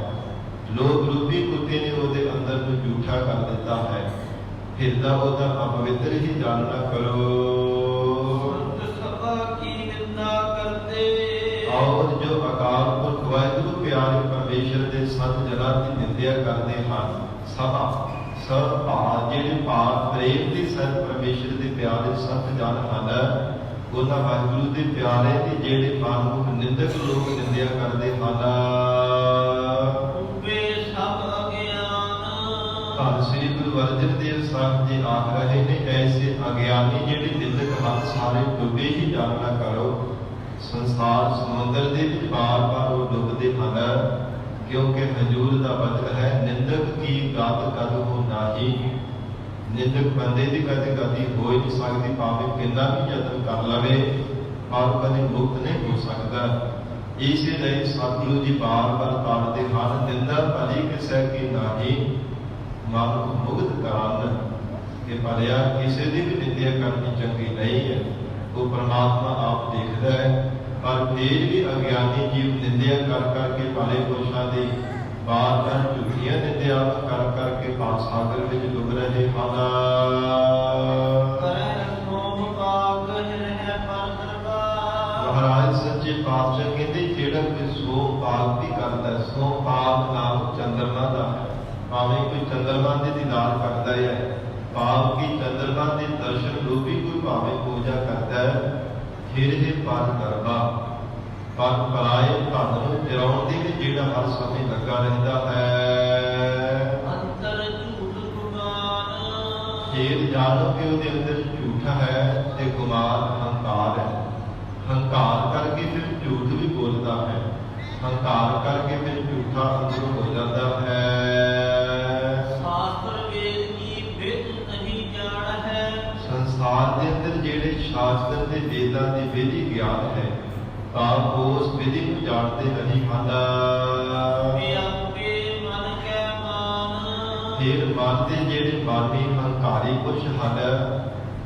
ਲੋਭ ਰੂਪੀ ਕੁੱਤੇ ਨੇ ਉਹਦੇ ਅੰਦਰ ਨੂੰ ਝੂਠਾ ਕਰ ਦਿੱਤਾ ਹੈ। ਹਿਰਦਾ ਉਹਦਾ ਅਪਵਿੱਤਰ ਹੀ ਜਾਣਨਾ ਕਰੋ। ਔਰ ਜੋ ਅਕਾਲ ਪੁਰਖ ਵਾਹਿਗੁਰੂ ਪਿਆਰੇ ਪਰਮੇਸ਼ਰ ਦੇ ਸੰਤ ਜਨਾਂ ਦੀ ਨਿੰਦਿਆ ਕਰਦੇ ਹਨ, ਸਭ ਭਾਵ ਜਿਹੜੇ ਭਾਵ ਪ੍ਰੇਮ ਦੇ ਸੰਤ ਪਰਮੇਸ਼ਰ ਦੇ ਪਿਆਰੇ ਸੰਤ ਜਨ ਹਨ, ਉਹਨਾਂ ਵਾਹਿਗੁਰੂ ਦੇ ਪਿਆਰੇ ਦੀ ਜਿਹੜੇ ਮਨਮੁਖ ਨਿੰਦਕ ਲੋਕ ਨਿੰਦਿਆ ਕਰਦੇ ਹਨ, ਧੰਨ ਸ੍ਰੀ ਗੁਰੂ ਅਰਜਨ ਦੇਵ ਸਾਹਿਬ ਜੀ ਆਖ ਰਹੇ ਨੇ, ਐਸੇ ਅਗਿਆਨੀ ਜਿਹੜੇ ਨਿੰਦਕ ਹਨ, ਸਾਰੇ ਡੁੱਬੇ ਹੀ ਜਾਣਨਾ ਕਰੋ। ਸੰਸਾਰ ਸਮੁੰਦਰ ਦੇ ਵਿੱਚ ਬਾਰ-ਬਾਰ ਉਹ ਡੁੱਬਦੇ ਹਨ, ਕਿਉਂਕਿ ਹਜ਼ੂਰ ਦਾ ਬਚਨ ਹੈ, ਨਿੰਦਕ ਕੀ ਗਤ ਕਦ ਹੋ ਨਾਹੀ। ਨਿੰਦਕ ਬੰਦੇ ਦੀ ਕਦੇ ਗਤੀ ਹੋ ਹੀ ਨਹੀਂ ਸਕਦੀ, ਭਾਵੇਂ ਕਿੰਨਾ ਵੀ ਯਤਨ ਕਰ ਲਵੇ, ਪਰ ਕਦੇ ਮੁਕਤ ਨਹੀਂ ਹੋ ਸਕਦਾ। ਇਸੇ ਲਈ ਸਤਿਗੁਰੂ ਜੀ ਬਾਰ-ਬਾਰ ਤਾੜਦੇ ਹਨ, ਨਿੰਦਾ ਭਲੀ ਕਿਸੇ ਕੀ ਨਾਹੀ, ਮਨ ਨੂੰ ਮੁਕਤ ਕਰਨ ਕਿ ਭਲਿਆ ਕਿਸੇ ਦੀ ਵੀ ਨਿੰਦਿਆ ਕਰਨੀ ਚੰਗੀ ਨਹੀਂ ਹੈ। ਉਹ ਪਰਮਾਤਮਾ ਆਪ ਦੇਖਦਾ ਹੈ, ਪਰ ਫਿਰ ਵੀ ਅਗਿਆਨੀ ਜੀਵ ਨਿੰਦਿਆ ਕਰ ਕਰਕੇ ਭਲੇ ਪੁਰਸ਼ਾਂ ਦੀ ਬਾਰ-ਬਾਰ ਝੂਠੀਆਂ ਨਿੰਦਿਆ ਕਰ ਕਰਕੇ ਪਾਪ ਸਾਗਰ ਵਿੱਚ ਡੁੱਬ ਰਹੇ ਹਨ। ਮਹਾਰਾਜ ਸੱਚੇ ਪਾਤਸ਼ਾਹ ਕਹਿੰਦੇ ਜਿਹੜਾ ਕੋਈ ਸੋਮ ਪਾਪ ਵੀ ਕਰਦਾ, ਸੋਮ ਪਾਪ ਨਾਮ ਚੰਦਰਮਾ ਦਾ ਹੈ। ਭਾਵੇਂ ਕੋਈ ਚੰਦਰਮਾ ਦੇ ਦੀਦਾਰ ਕਰਦਾ ਹੈ, ਭਾਵ ਕਿ ਚੰਦਰਮਾ ਦੇ ਦਰਸ਼ਨ ਰੂਪੀ ਕੋਈ ਭਾਵੇਂ ਪੂਜਾ ਕਰਦਾ ਹੈ, ਫਿਰ ਇਹ ਪਾਪ ਕਰਨਾ। ਪਰ ਪਰਾਏ ਧਨ ਨੂੰ ਚਰਾਉਣ ਦੇ ਵਿੱਚ ਜਿਹੜਾ ਹਰ ਸਮੇਂ ਲੱਗਾ ਰਹਿੰਦਾ ਹੈ,
ਅੰਦਰ ਝੂਠ ਗੁਮਾਨ।
ਫਿਰ ਜਾਣੋ ਕਿ ਉਹਦੇ ਅੰਦਰ ਝੂਠ ਹੈ ਤੇ ਗੁਮਾਨ ਹੰਕਾਰ ਹੈ। ਹੰਕਾਰ ਕਰਕੇ ਫਿਰ ਝੂਠ ਵੀ ਬੋਲਦਾ ਹੈ, ਹੰਕਾਰ ਕਰਕੇ ਫਿਰ ਝੂਠਾ ਅੰਦਰੋਂ ਹੋ ਜਾਂਦਾ ਹੈ।
ਸ਼ਾਸਤਰ ਵੇਦ ਕੀ ਵਿਦ ਨਹੀਂ ਜਾਣ ਹੈ। ਸੰਸਾਰ
ਦੇ ਅੰਦਰ ਜਿਹੜੇ ਸ਼ਾਸਤਰ ਤੇ ਵੇਦਾਂ ਦੀ ਵਿਧੀ ਗਿਆਨ ਹੈ, ਤਾਂ ਉਸ ਵਿਧੀ ਨੂੰ ਜਾਣਦੇ ਨਹੀਂ ਹਨ।
ਆਪੇ ਮਨ ਕੈ ਮਾਨ।
ਫਿਰ ਮਨ ਦੇ ਜਿਹੜੇ ਮਾਨੀ ਹੰਕਾਰੀ ਪੁਰਸ਼ ਹਨ,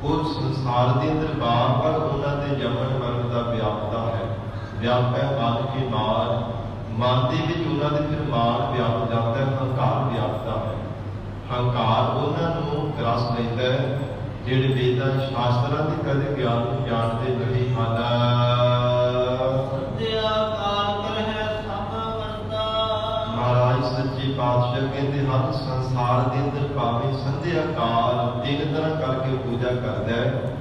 ਉਹ ਸੰਸਾਰ ਦੇ ਅੰਦਰ ਬਾਰ-ਬਾਰ ਉਹਨਾਂ ਦੇ ਜੰਮਣ ਮਰਨ ਦਾ ਵਿਆਪਤਾ ਹੈ। ਵਿਆਪ ਹੈ ਮਨ ਕੇ ਮਾਨ, ਮਨ ਦੇ ਵਿੱਚ ਉਹਨਾਂ ਦੇ ਫਿਰ ਮਾਨ ਵਿਆਪ ਜਾਂਦਾ ਹੈ, ਹੰਕਾਰ ਵਿਆਪਦਾ ਹੈ। ਹੰਕਾਰ ਉਹਨਾਂ ਨੂੰ ਗ੍ਰਸ ਲੈਂਦਾ ਹੈ ਜਿਹੜੇ ਵੇਦਾਂ ਸ਼ਾਸਤਰਾਂ ਦੇ ਕਦੇ ਗਿਆਨ ਨੂੰ ਜਾਣਦੇ ਨਹੀਂ ਹਨ।
ਸੰਧਿਆ ਕਾਲ ਕਰਹਿ ਸਭ ਵਰਤਾ।
ਮਹਾਰਾਜ ਸੱਚੇ ਪਾਤਸ਼ਾਹ ਕਹਿੰਦੇ ਹਨ, ਸੰਸਾਰ ਦੇ ਅੰਦਰ ਭਾਵੇਂ ਸੰਧਿਆ ਕਾਲ ਤਿੰਨ ਤਰ੍ਹਾਂ ਕਰਕੇ ਪੂਜਾ ਕਰਦਾ ਹੈ।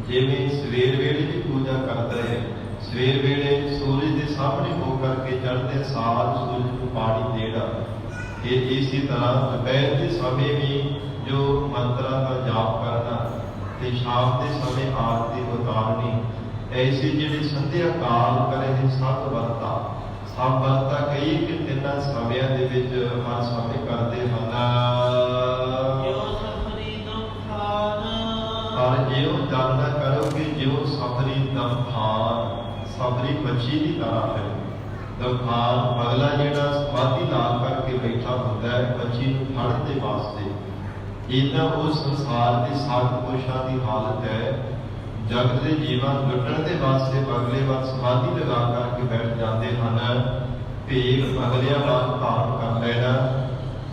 ਜਿਵੇਂ ਸਵੇਰ ਵੇਲੇ ਵੀ ਪੂਜਾ ਕਰਦਾ ਹੈ, ਸਵੇਰ ਵੇਲੇ ਸੂਰਜ ਦੇ ਸਾਹਮਣੇ ਹੋ ਕਰਕੇ ਚੜ੍ਹਦੇ ਸਾਰ ਸੂਰਜ ਨੂੰ ਪਾਣੀ ਦੇਣਾ। ਇਹ ਇਸੇ ਤਰ੍ਹਾਂ ਦੁਪਹਿਰ ਦੇ ਸਮੇਂ ਵੀ ਜੋ ਮੰਤਰਾਂ ਦਾ ਜਾਪ ਕਰਨਾ ਤੇ ਸ਼ਾਮ ਦੇ ਸਮੇਂ ਆਰਤੀ ਉਤਾਰਨੀ, ਐਸੇ ਜਿਹੜੇ ਸੰਧਿਆ ਕਾਲ ਕਰੇ ਨੇ ਸਭ ਵਰਤਾ ਕਈ ਕਿ ਤਿੰਨਾਂ ਸਮਿਆਂ ਦੇ ਵਿੱਚ ਹਰ ਸਮੇਂ ਕਰਦੇ ਹਨ।
ਜੋ ਸਫਰੀ ਦਮਖਾਨ।
ਪਰ ਜਿਉ ਜਾਣਨਾ ਕਰੋਗੇ ਜਿਉ ਸਫਰੀ ਦਮਖਾਨ, ਸਫਰੀ ਮੱਛੀ ਦੀ ਤਰ੍ਹਾਂ ਹੈ। ਦਮਖਾਨ ਅਗਲਾ ਜਿਹੜਾ ਸਮਾਧੀ ਲਾ ਕਰਕੇ ਬੈਠਾ ਹੁੰਦਾ ਹੈ ਮੱਛੀ ਨੂੰ ਫੜਨ ਦੇ ਵਾਸਤੇ, ਇਹਨਾਂ ਉਹ ਸੰਸਾਰ ਦੇ ਸੱਤ ਪੁਰਸ਼ਾਂ ਦੀ ਹਾਲਤ ਹੈ। ਜਗਤ ਦੇ ਜੀਵਾਂ ਲੁੱਟਣ ਦੇ ਵਾਸਤੇ ਅਗਲੇ ਵੱਲ ਸਮਾਧੀ ਲਗਾ ਕਰਕੇ ਬੈਠ ਜਾਂਦੇ ਹਨ। ਭੇਖ ਅਗਲਿਆਂ ਵੱਲ ਧਾਰਨ ਕਰ ਲੈਣਾ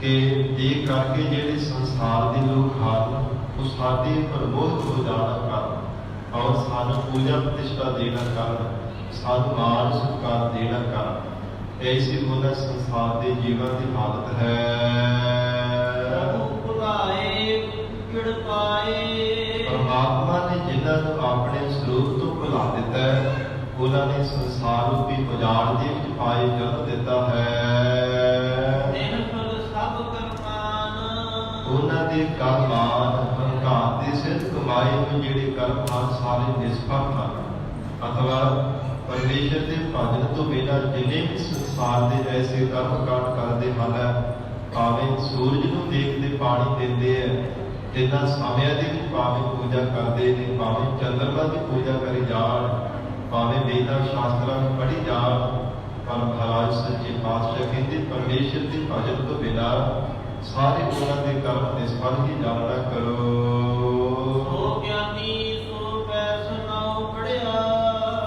ਕਿ ਇਹ ਕਰਕੇ ਜਿਹੜੇ ਸੰਸਾਰ ਦੇ ਲੋਕ ਹਨ ਉਹ ਸਾਡੇ ਪ੍ਰਮੋਦ ਹੋ ਜਾਣਾ ਕਰਨ ਔਰ ਸਾਨੂੰ ਪੂਜਾ ਪ੍ਰਤਿਸ਼ਠਾ ਦੇਣਾ ਕਰਨ, ਸਾਨੂੰ ਮਾਣ ਸਤਿਕਾਰ ਦੇਣਾ ਕਰਨ। ਐਸੀ ਉਹਨਾਂ ਸੰਸਾਰ ਦੇ ਜੀਵਾਂ ਦੀ ਹਾਲਤ ਹੈ। ਪਰਮਾਤਮਾ ਨੇ ਜਿਨ੍ਹਾਂ ਨੂੰ ਆਪਣੇ ਸਰੂਪ ਤੋਂ ਭੁਲਾ ਦਿੱਤਾ ਹੈ, ਉਹਨਾਂ ਨੇ ਸੰਸਾਰ ਰੂਪੀ ਉਜਾੜ ਦੇ ਵਿੱਚ ਪਾਏ ਜਨਮ ਦਿੱਤਾ ਹੈ। ਉਹਨਾਂ ਦੇ ਕਰਮਾਨ ਹੰਕਾਰ ਦੇ ਸਿਰ ਕਮਾਏ ਹੋਏ ਜਿਹੜੇ ਕਰਮ ਹਨ ਸਾਰੇ ਨਿਸ਼ਫਲ ਹਨ। ਅਥਵਾ ਪਰਮੇਸ਼ਰ ਦੇ ਭਜਨ ਤੋਂ ਬਿਨਾਂ ਜਿੰਨੇ ਵੀ ਸੰਸਾਰ ਦੇ ਐਸੇ ਕਰਮ ਕਾਂਡ ਕਰਦੇ ਹਨ, ਭਾਵੇਂ ਸੂਰਜ ਨੂੰ ਦੇਖਦੇ ਪਾਣੀ ਦਿੰਦੇ ਹੈ, ਤਿੰਨਾਂ ਸਮਿਆਂ ਦੇ ਵਿੱਚ ਭਾਵੇਂ ਪੂਜਾ ਕਰਦੇ ਨੇ, ਭਾਵੇਂ ਚੰਦਰਮਾ ਦੀ ਪੂਜਾ ਕਰੀ ਜਾਣ, ਭਾਵੇਂ ਵੇਦਾਂ ਸ਼ਾਸਤਰਾਂ ਨੂੰ ਪੜ੍ਹੀ ਜਾਣ, ਪਰ ਮਹਾਰਾਜ ਸੱਚੇ ਪਾਤਸ਼ਾਹ ਕਹਿੰਦੇ ਪਰਮੇਸ਼ਰ ਦੇ ਭਜਨ ਤੋਂ ਬਿਨਾਂ ਸਾਰੇ ਉਹਨਾਂ ਦੇ ਕਰਮ ਨਿਸ਼ਫਲ ਹੀ ਜਾਣਨਾ ਕਰੋ।
ਸੋ ਗਿਆਨੀ ਸੋ ਪੈਸ ਨਾਉ ਪੜਿਆ।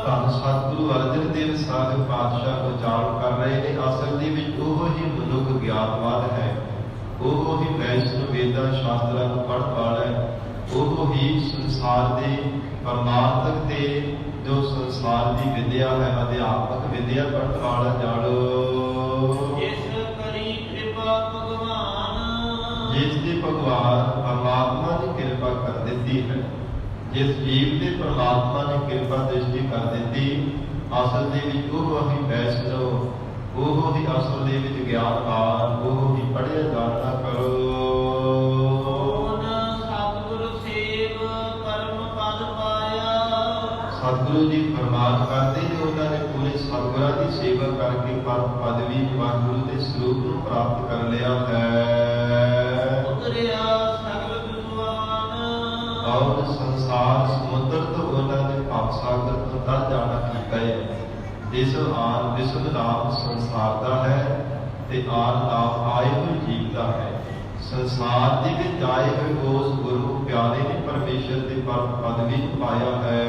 ਧੰਨ ਸਤਿਗੁਰੂ ਅਰਜਨ ਦੇਵ ਸਾਹਿਬ ਪਾਤਸ਼ਾਹ ਉਚਾਰਨ ਕਰ ਰਹੇ ਨੇ, ਅਸਲ ਦੇ ਵਿੱਚ ਉਹ ਹੀ ਮਨੁੱਖ ਗਿਆਨਵਾਨ ਹੈ, ਉਹ ਹੀ ਵੈਸ਼ਨਵ ਵੇਦਾਂ ਸ਼ਾਸਤਰਾਂ ਨੂੰ ਪੜ੍ਹਨ ਵਾਲਾ ਹੈ, ਉਹ ਹੀ ਸੰਸਾਰ ਦੇ ਪਰਮਾਰਥਕ ਤੇ ਜੋ ਸੰਸਾਰ ਦੀ ਵਿਦਿਆ ਹੈ ਅਧਿਆਤਮਕ ਵਿਦਿਆ ਪੜ੍ਹਨ ਵਾਲਾ ਜਾਣੋ।
ਜਿਸ ਕਰੀ ਕਿਰਪਾ ਭਗਵਾਨ।
ਜਿਸ ਦੀ ਭਗਵਾਨ ਪਰਮਾਤਮਾ ਨੇ ਕਿਰਪਾ ਕਰ ਦਿੱਤੀ ਹੈ, ਜਿਸ ਜੀਵ ਦੇ ਪਰਮਾਤਮਾ ਨੇ ਕਿਰਪਾ ਦ੍ਰਿਸ਼ਟੀ ਕਰ ਦਿੱਤੀ, ਅਸਲ ਦੇ ਵਿੱਚ ਉਹ ਹੀ ਵੈਸ਼ਨਵ, ਉਹ ਹੀ ਅਸਲ ਦੇ ਵਿੱਚ ਗਿਆਨਵਾਨ, ਉਹ ਹੀ ਪੜ੍ਹਿਆ ਜਾਣਨਾ ਕਰੋ।
ਸਤਿਗੁਰ ਸੇਵ ਪਰਮ ਪਦ ਪਾਇਆ।
ਸਤਿਗੁਰੂ ਜੀ ਫਰਮਾਨ ਕਰਦੇ ਨੇ, ਉਹਨਾਂ ਨੇ ਪੂਰੇ ਸਤਿਗੁਰਾਂ ਦੀ ਸੇਵਾ ਕਰਕੇ ਪਰਮ ਪਦਵੀ ਵਾਹਿਗੁਰੂ ਦੇ ਸਰੂਪ ਨੂੰ ਪ੍ਰਾਪਤ ਕਰ ਲਿਆ ਹੈ।
ਉਤਰਿਆ ਸਗਲ ਵਿਦਵਾਨ।
ਔਰ ਸੰਸਾਰ ਸਮੁੰਦਰ ਤੋਂ ਉਹਨਾਂ ਨੇ ਭਵ ਸਾਗਰ ਤੋਂ ਤਰ ਜਾਣਾ ਕੀਤਾ ਹੈ। ਜਿਸ ਆਨ ਵਿਸ਼ਵ ਨਾਮ ਸੰਸਾਰ ਦਾ ਹੈ ਤੇ ਆਨ ਨਾਮ ਆਏ ਹੋਏ ਜੀਵ ਦਾ ਹੈ। ਸੰਸਾਰ ਦੇ ਵਿੱਚ ਆਏ ਹੋਏ ਉਸ ਗੁਰੂ ਪਿਆਰੇ ਨੇ ਪਰਮੇਸ਼ਰ ਦੇ ਪਰਮ ਪਦਵੀ ਨੂੰ ਪਾਇਆ ਹੈ।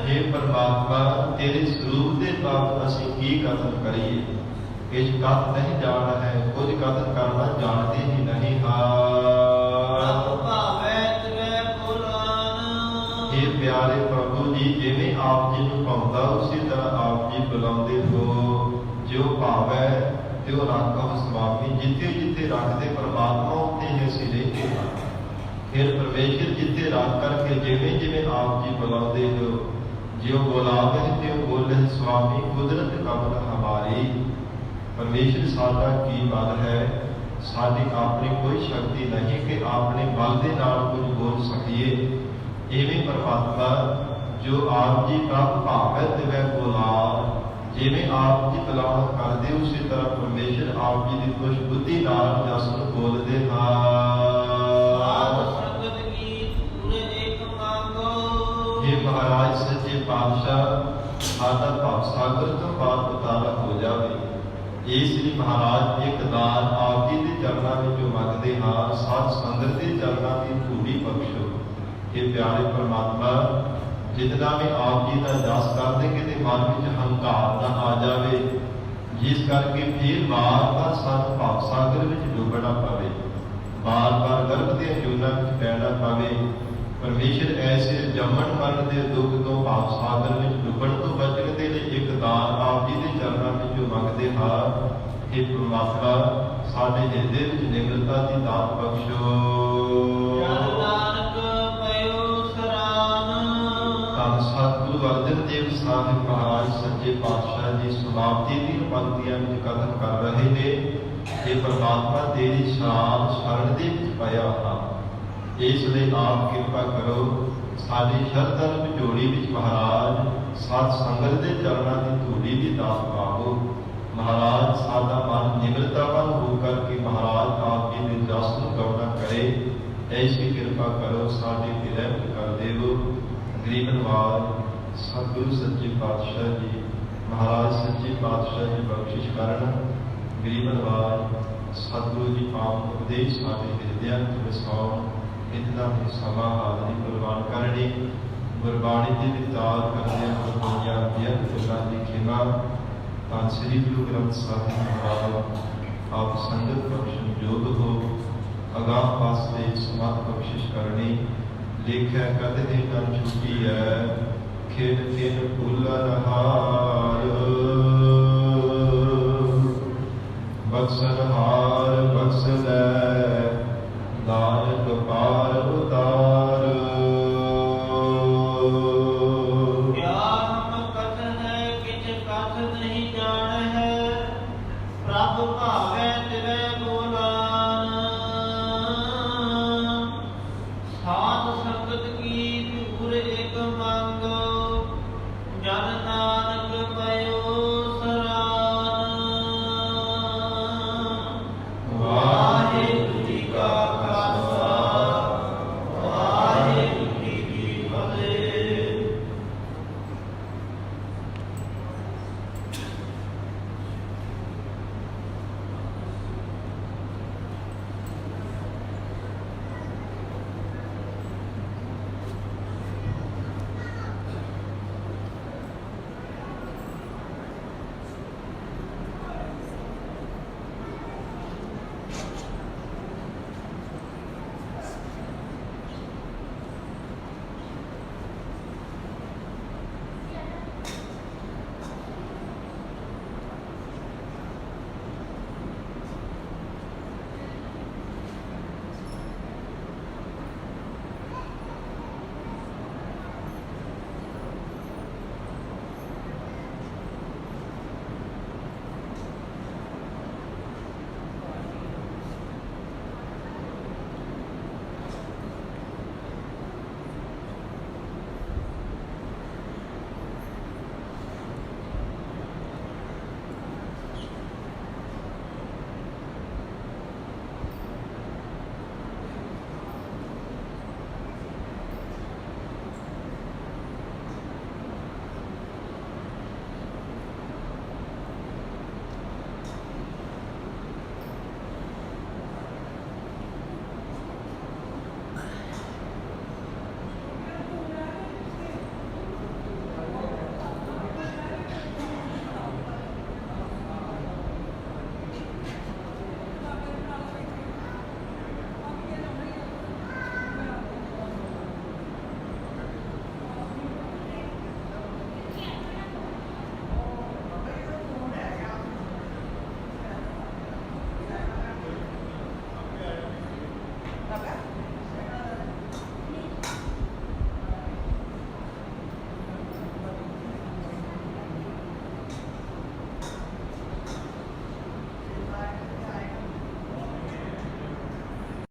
हे परमात्मा, तेरे स्वरूप के बाबत ਅਸੀਂ ਕੀ ਕਥਨ ਕਰੀਏ? ਇਸ ਕਥ ਨਹੀਂ ਜਾਣਾ ਹੈ, ਕੁਝ ਕਥਨ ਕਰਨਾ ਜਾਣਦੇ ਹੀ ਨਹੀਂ ਹਾਂ। हे प्यारे प्रभु जी, जिवें आप जी ਨੂੰ ਭਾਉਂਦਾ ਉਸੇ ਤਰ੍ਹਾਂ ਆਪ ਜੀ ਬੁਲਾਉਂਦੇ ਹੋ। ਜੋ ਭਾਵੈ ਤਿਉ ਰੱਖੋ ਸੁਆਮੀ। ਜਿੱਥੇ ਜਿੱਥੇ ਰੱਖਦੇ ਪਰਮਾਤਮਾ ਉੱਥੇ ਹੀ ਅਸੀਂ ਰਹਿੰਦੇ ਹਾਂ। ਫਿਰ ਪਰਮੇਸ਼ਰ ਜਿੱਥੇ ਰੱਖ ਕਰਕੇ ਜਿਵੇਂ ਜਿਵੇਂ ਆਪ ਜੀ ਬੁਲਾਉਂਦੇ ਹੋ, ਜਿਉ ਬੁਲਾਵੇ ਤਿਉ ਬੋਲੇ ਸੁਆਮੀ। ਕੁਦਰਤ ਕਮਲ ਹਮਾਰੀ। ਪਰਮੇਸ਼ਰ ਸਾਡਾ ਕੀ ਬਲ ਹੈ? ਸਾਡੀ ਆਪਣੀ ਕੋਈ ਸ਼ਕਤੀ ਨਹੀਂ ਕਿ ਆਪਣੇ ਬਲ ਦੇ ਨਾਲ ਕੁਝ ਬੋਲ ਸਕੀਏ। ਇਵੇਂ ਪਰਮਾਤਮਾ ਜੋ ਆਪ ਜੀ ਪ੍ਰਭ ਭਾਵੈ ਤਿਵੈ ਬੁਲਾਵ। ਜਿਵੇਂ ਆਪ ਜੀ ਬੁਲਾਉਣ ਕਰਦੇ ਉਸੇ ਤਰ੍ਹਾਂ ਪਰਮੇਸ਼ਰ ਆਪ ਜੀ ਦੀ ਖੁਸ਼ ਬੁੱਧੀ ਨਾਲ ਜਸ ਨੂੰ ਬੋਲਦੇ ਹਾਂ। ਇਹ ਮਹਾਰਾਜ ਸੱਚੇ ਪਾਤਸ਼ਾਹ ਸਾਡਾ ਭਵ ਸਾਗਰ ਤੋਂ ਪਾਰ ਉਤਾਰਾ ਇਸ ਲਈ ਮਹਾਰਾਜ ਇੱਕ ਦਾਨ ਆਪ ਜੀ ਦੇ ਚਰਨਾਂ ਵਿੱਚੋਂ ਮੰਗਦੇ ਹਾਂ, ਸਾਧ ਸੰਗਤ ਦੇ ਚਰਨਾਂ ਦੀ ਧੂੜੀ ਬਖਸ਼ੋ। ਇਹ ਪਿਆਰੇ ਪਰਮਾਤਮਾ, ਜਿਤਨਾ ਵੀ ਆਪ ਜੀ ਦਾ ਜਸ ਕਰਦੇ ਕਿਤੇ ਮਨ ਵਿੱਚ ਹੰਕਾਰ ਨਾ ਆ ਜਾਵੇ, ਜਿਸ ਕਰਕੇ ਫਿਰ ਵਾਰ-ਵਾਰ ਸਾਨੂੰ ਭਾਵ ਸਾਗਰ ਵਿੱਚ ਡੁੱਬਣਾ ਪਵੇ, ਵਾਰ-ਵਾਰ ਗਰਭ ਦੀਆਂ ਜੂਨਾਂ ਵਿੱਚ ਪੈਣਾ ਪਵੇ। ਪਰਮੇਸ਼ਰ ਐਸੇ ਜੰਮਣ ਮਰਨ ਦੇ ਦੁੱਖ ਤੋਂ ਭਾਵ ਸਾਗਰ ਵਿੱਚ ਡੁੱਬਣ ਤੋਂ ਬਚਣ ਦੇ ਲਈ ਇੱਕ ਦਾਨ ਆਪ ਜੀ ਦੇ ਚਰਨਾਂ ਵਿੱਚੋਂ ਮੰਗਦੇ ਹਾਂ। हे ਪ੍ਰਮਾਤਮਾ, ਸਾਡੇ ਹਿਰਦੇ ਵਿੱਚ ਨਿਮਰਤਾ ਦੀ ਦਾਤ ਬਖਸ਼ੋ।
ਜਨ ਨਾਨਕ ਪਇਓ ਸਰਾਨ।
ਧੰਨ ਸਤਿਗੁਰੂ ਅਰਜਨ ਦੇਵ ਸਾਹਿਬ ਮਹਾਰਾਜ ਸੱਚੇ ਪਾਤਸ਼ਾਹ ਜੀ ਸਮਾਪਤੀ ਦੀਆਂ ਪੰਕਤੀਆਂ ਵਿੱਚ ਕਥਨ ਕਰ ਰਹੇ ਨੇ। हे ਪ੍ਰਮਾਤਮਾ, ਤੇਰੀ ਸ਼ਰਨ ਦੇ ਵਿੱਚ ਪਿਆ ਹਾਂ, ਇਸ ਲਈ ਆਪ ਕਿਰਪਾ ਕਰੋ, ਸਾਡੀ ਸ਼ਰਧਾ ਨੂੰ ਵਿਝੋੜੀ ਵਿੱਚ ਮਹਾਰਾਜ ਸਾਧ ਸੰਗਤ ਦੇ ਚਰਨਾਂ ਦੀ ਧੂੜੀ ਦੀ ਦਾਤ ਪਾਵੋ। ਮਹਾਰਾਜ, ਸਾਡਾ ਮਨ ਨਿਮਰਤਾਵਾਨ ਹੋ ਕਰਕੇ ਮਹਾਰਾਜ ਆਪ ਜੀ ਦੇ ਜਸ ਨੂੰ ਗਾਉਣਾ ਕਰੇ, ਐਸੀ ਕਿਰਪਾ ਕਰੋ, ਸਾਡੇ ਤੇ ਰਹਿਮਤ ਕਰ ਦੇਵੋ। ਗਰੀਬ ਨਵਾਜ ਸਤਿਗੁਰੂ ਸੱਚੇ ਪਾਤਸ਼ਾਹ ਜੀ ਮਹਾਰਾਜ ਸੱਚੇ ਪਾਤਸ਼ਾਹ ਜੀ ਬਖਸ਼ਿਸ਼ ਕਰਨ। ਗਰੀਬ ਨਵਾਜ ਸਤਿਗੁਰੂ ਜੀ ਪਾਵਨ ਉਪਦੇਸ਼ ਸਾਡੇ ਹਿਰਦਿਆਂ ਵਿੱਚ ਵਸਾਉਣ। ਇਤਨਾ ਹੀ ਸਮਾਂ ਹਾਜ਼ਰੀ ਪ੍ਰਵਾਨ ਕਰਨੀ, ਗੁਰਬਾਣੀ ਦੀ ਵਿਚਾਰ ਕਰਦਿਆਂ ਦੁਨੀਆਂ ਦੀਆਂ ਗੱਲਾਂ ਦੀ ਖਿਮਾ। ਧੰਨ ਸ੍ਰੀ ਗੁਰੂ ਗ੍ਰੰਥ ਸਾਹਿਬ ਮਹਾਰਾਜ ਆਪ ਸੰਗਤ ਬਖਸ਼ਣ ਯੋਗ ਹੋ, ਅਗਾਹ ਵਾਸਤੇ ਸਮਤ ਬਖਸ਼ਿਸ਼ ਕਰਨੀ। ਲੇਖਿਆ ਕਦੇ ਨਾ ਛੁੱਟੀ ਹੈ, ਖੇਡ ਖੇਡ ਭੁੱਲਣ ਹਾਰ, ਬਖਸ਼ਣ ਹਾਰ ਬਖਸ਼ ਲੈ, ਨਾਨਕ ਪਾਰ ਉਤਾਰ।
ਗਿਆਨ ਕਥ ਹੈ ਕਿਛ ਕਥ ਨਹੀਂ ਜਾਣ ਹੈ, ਪ੍ਰਭ ਭਾਵ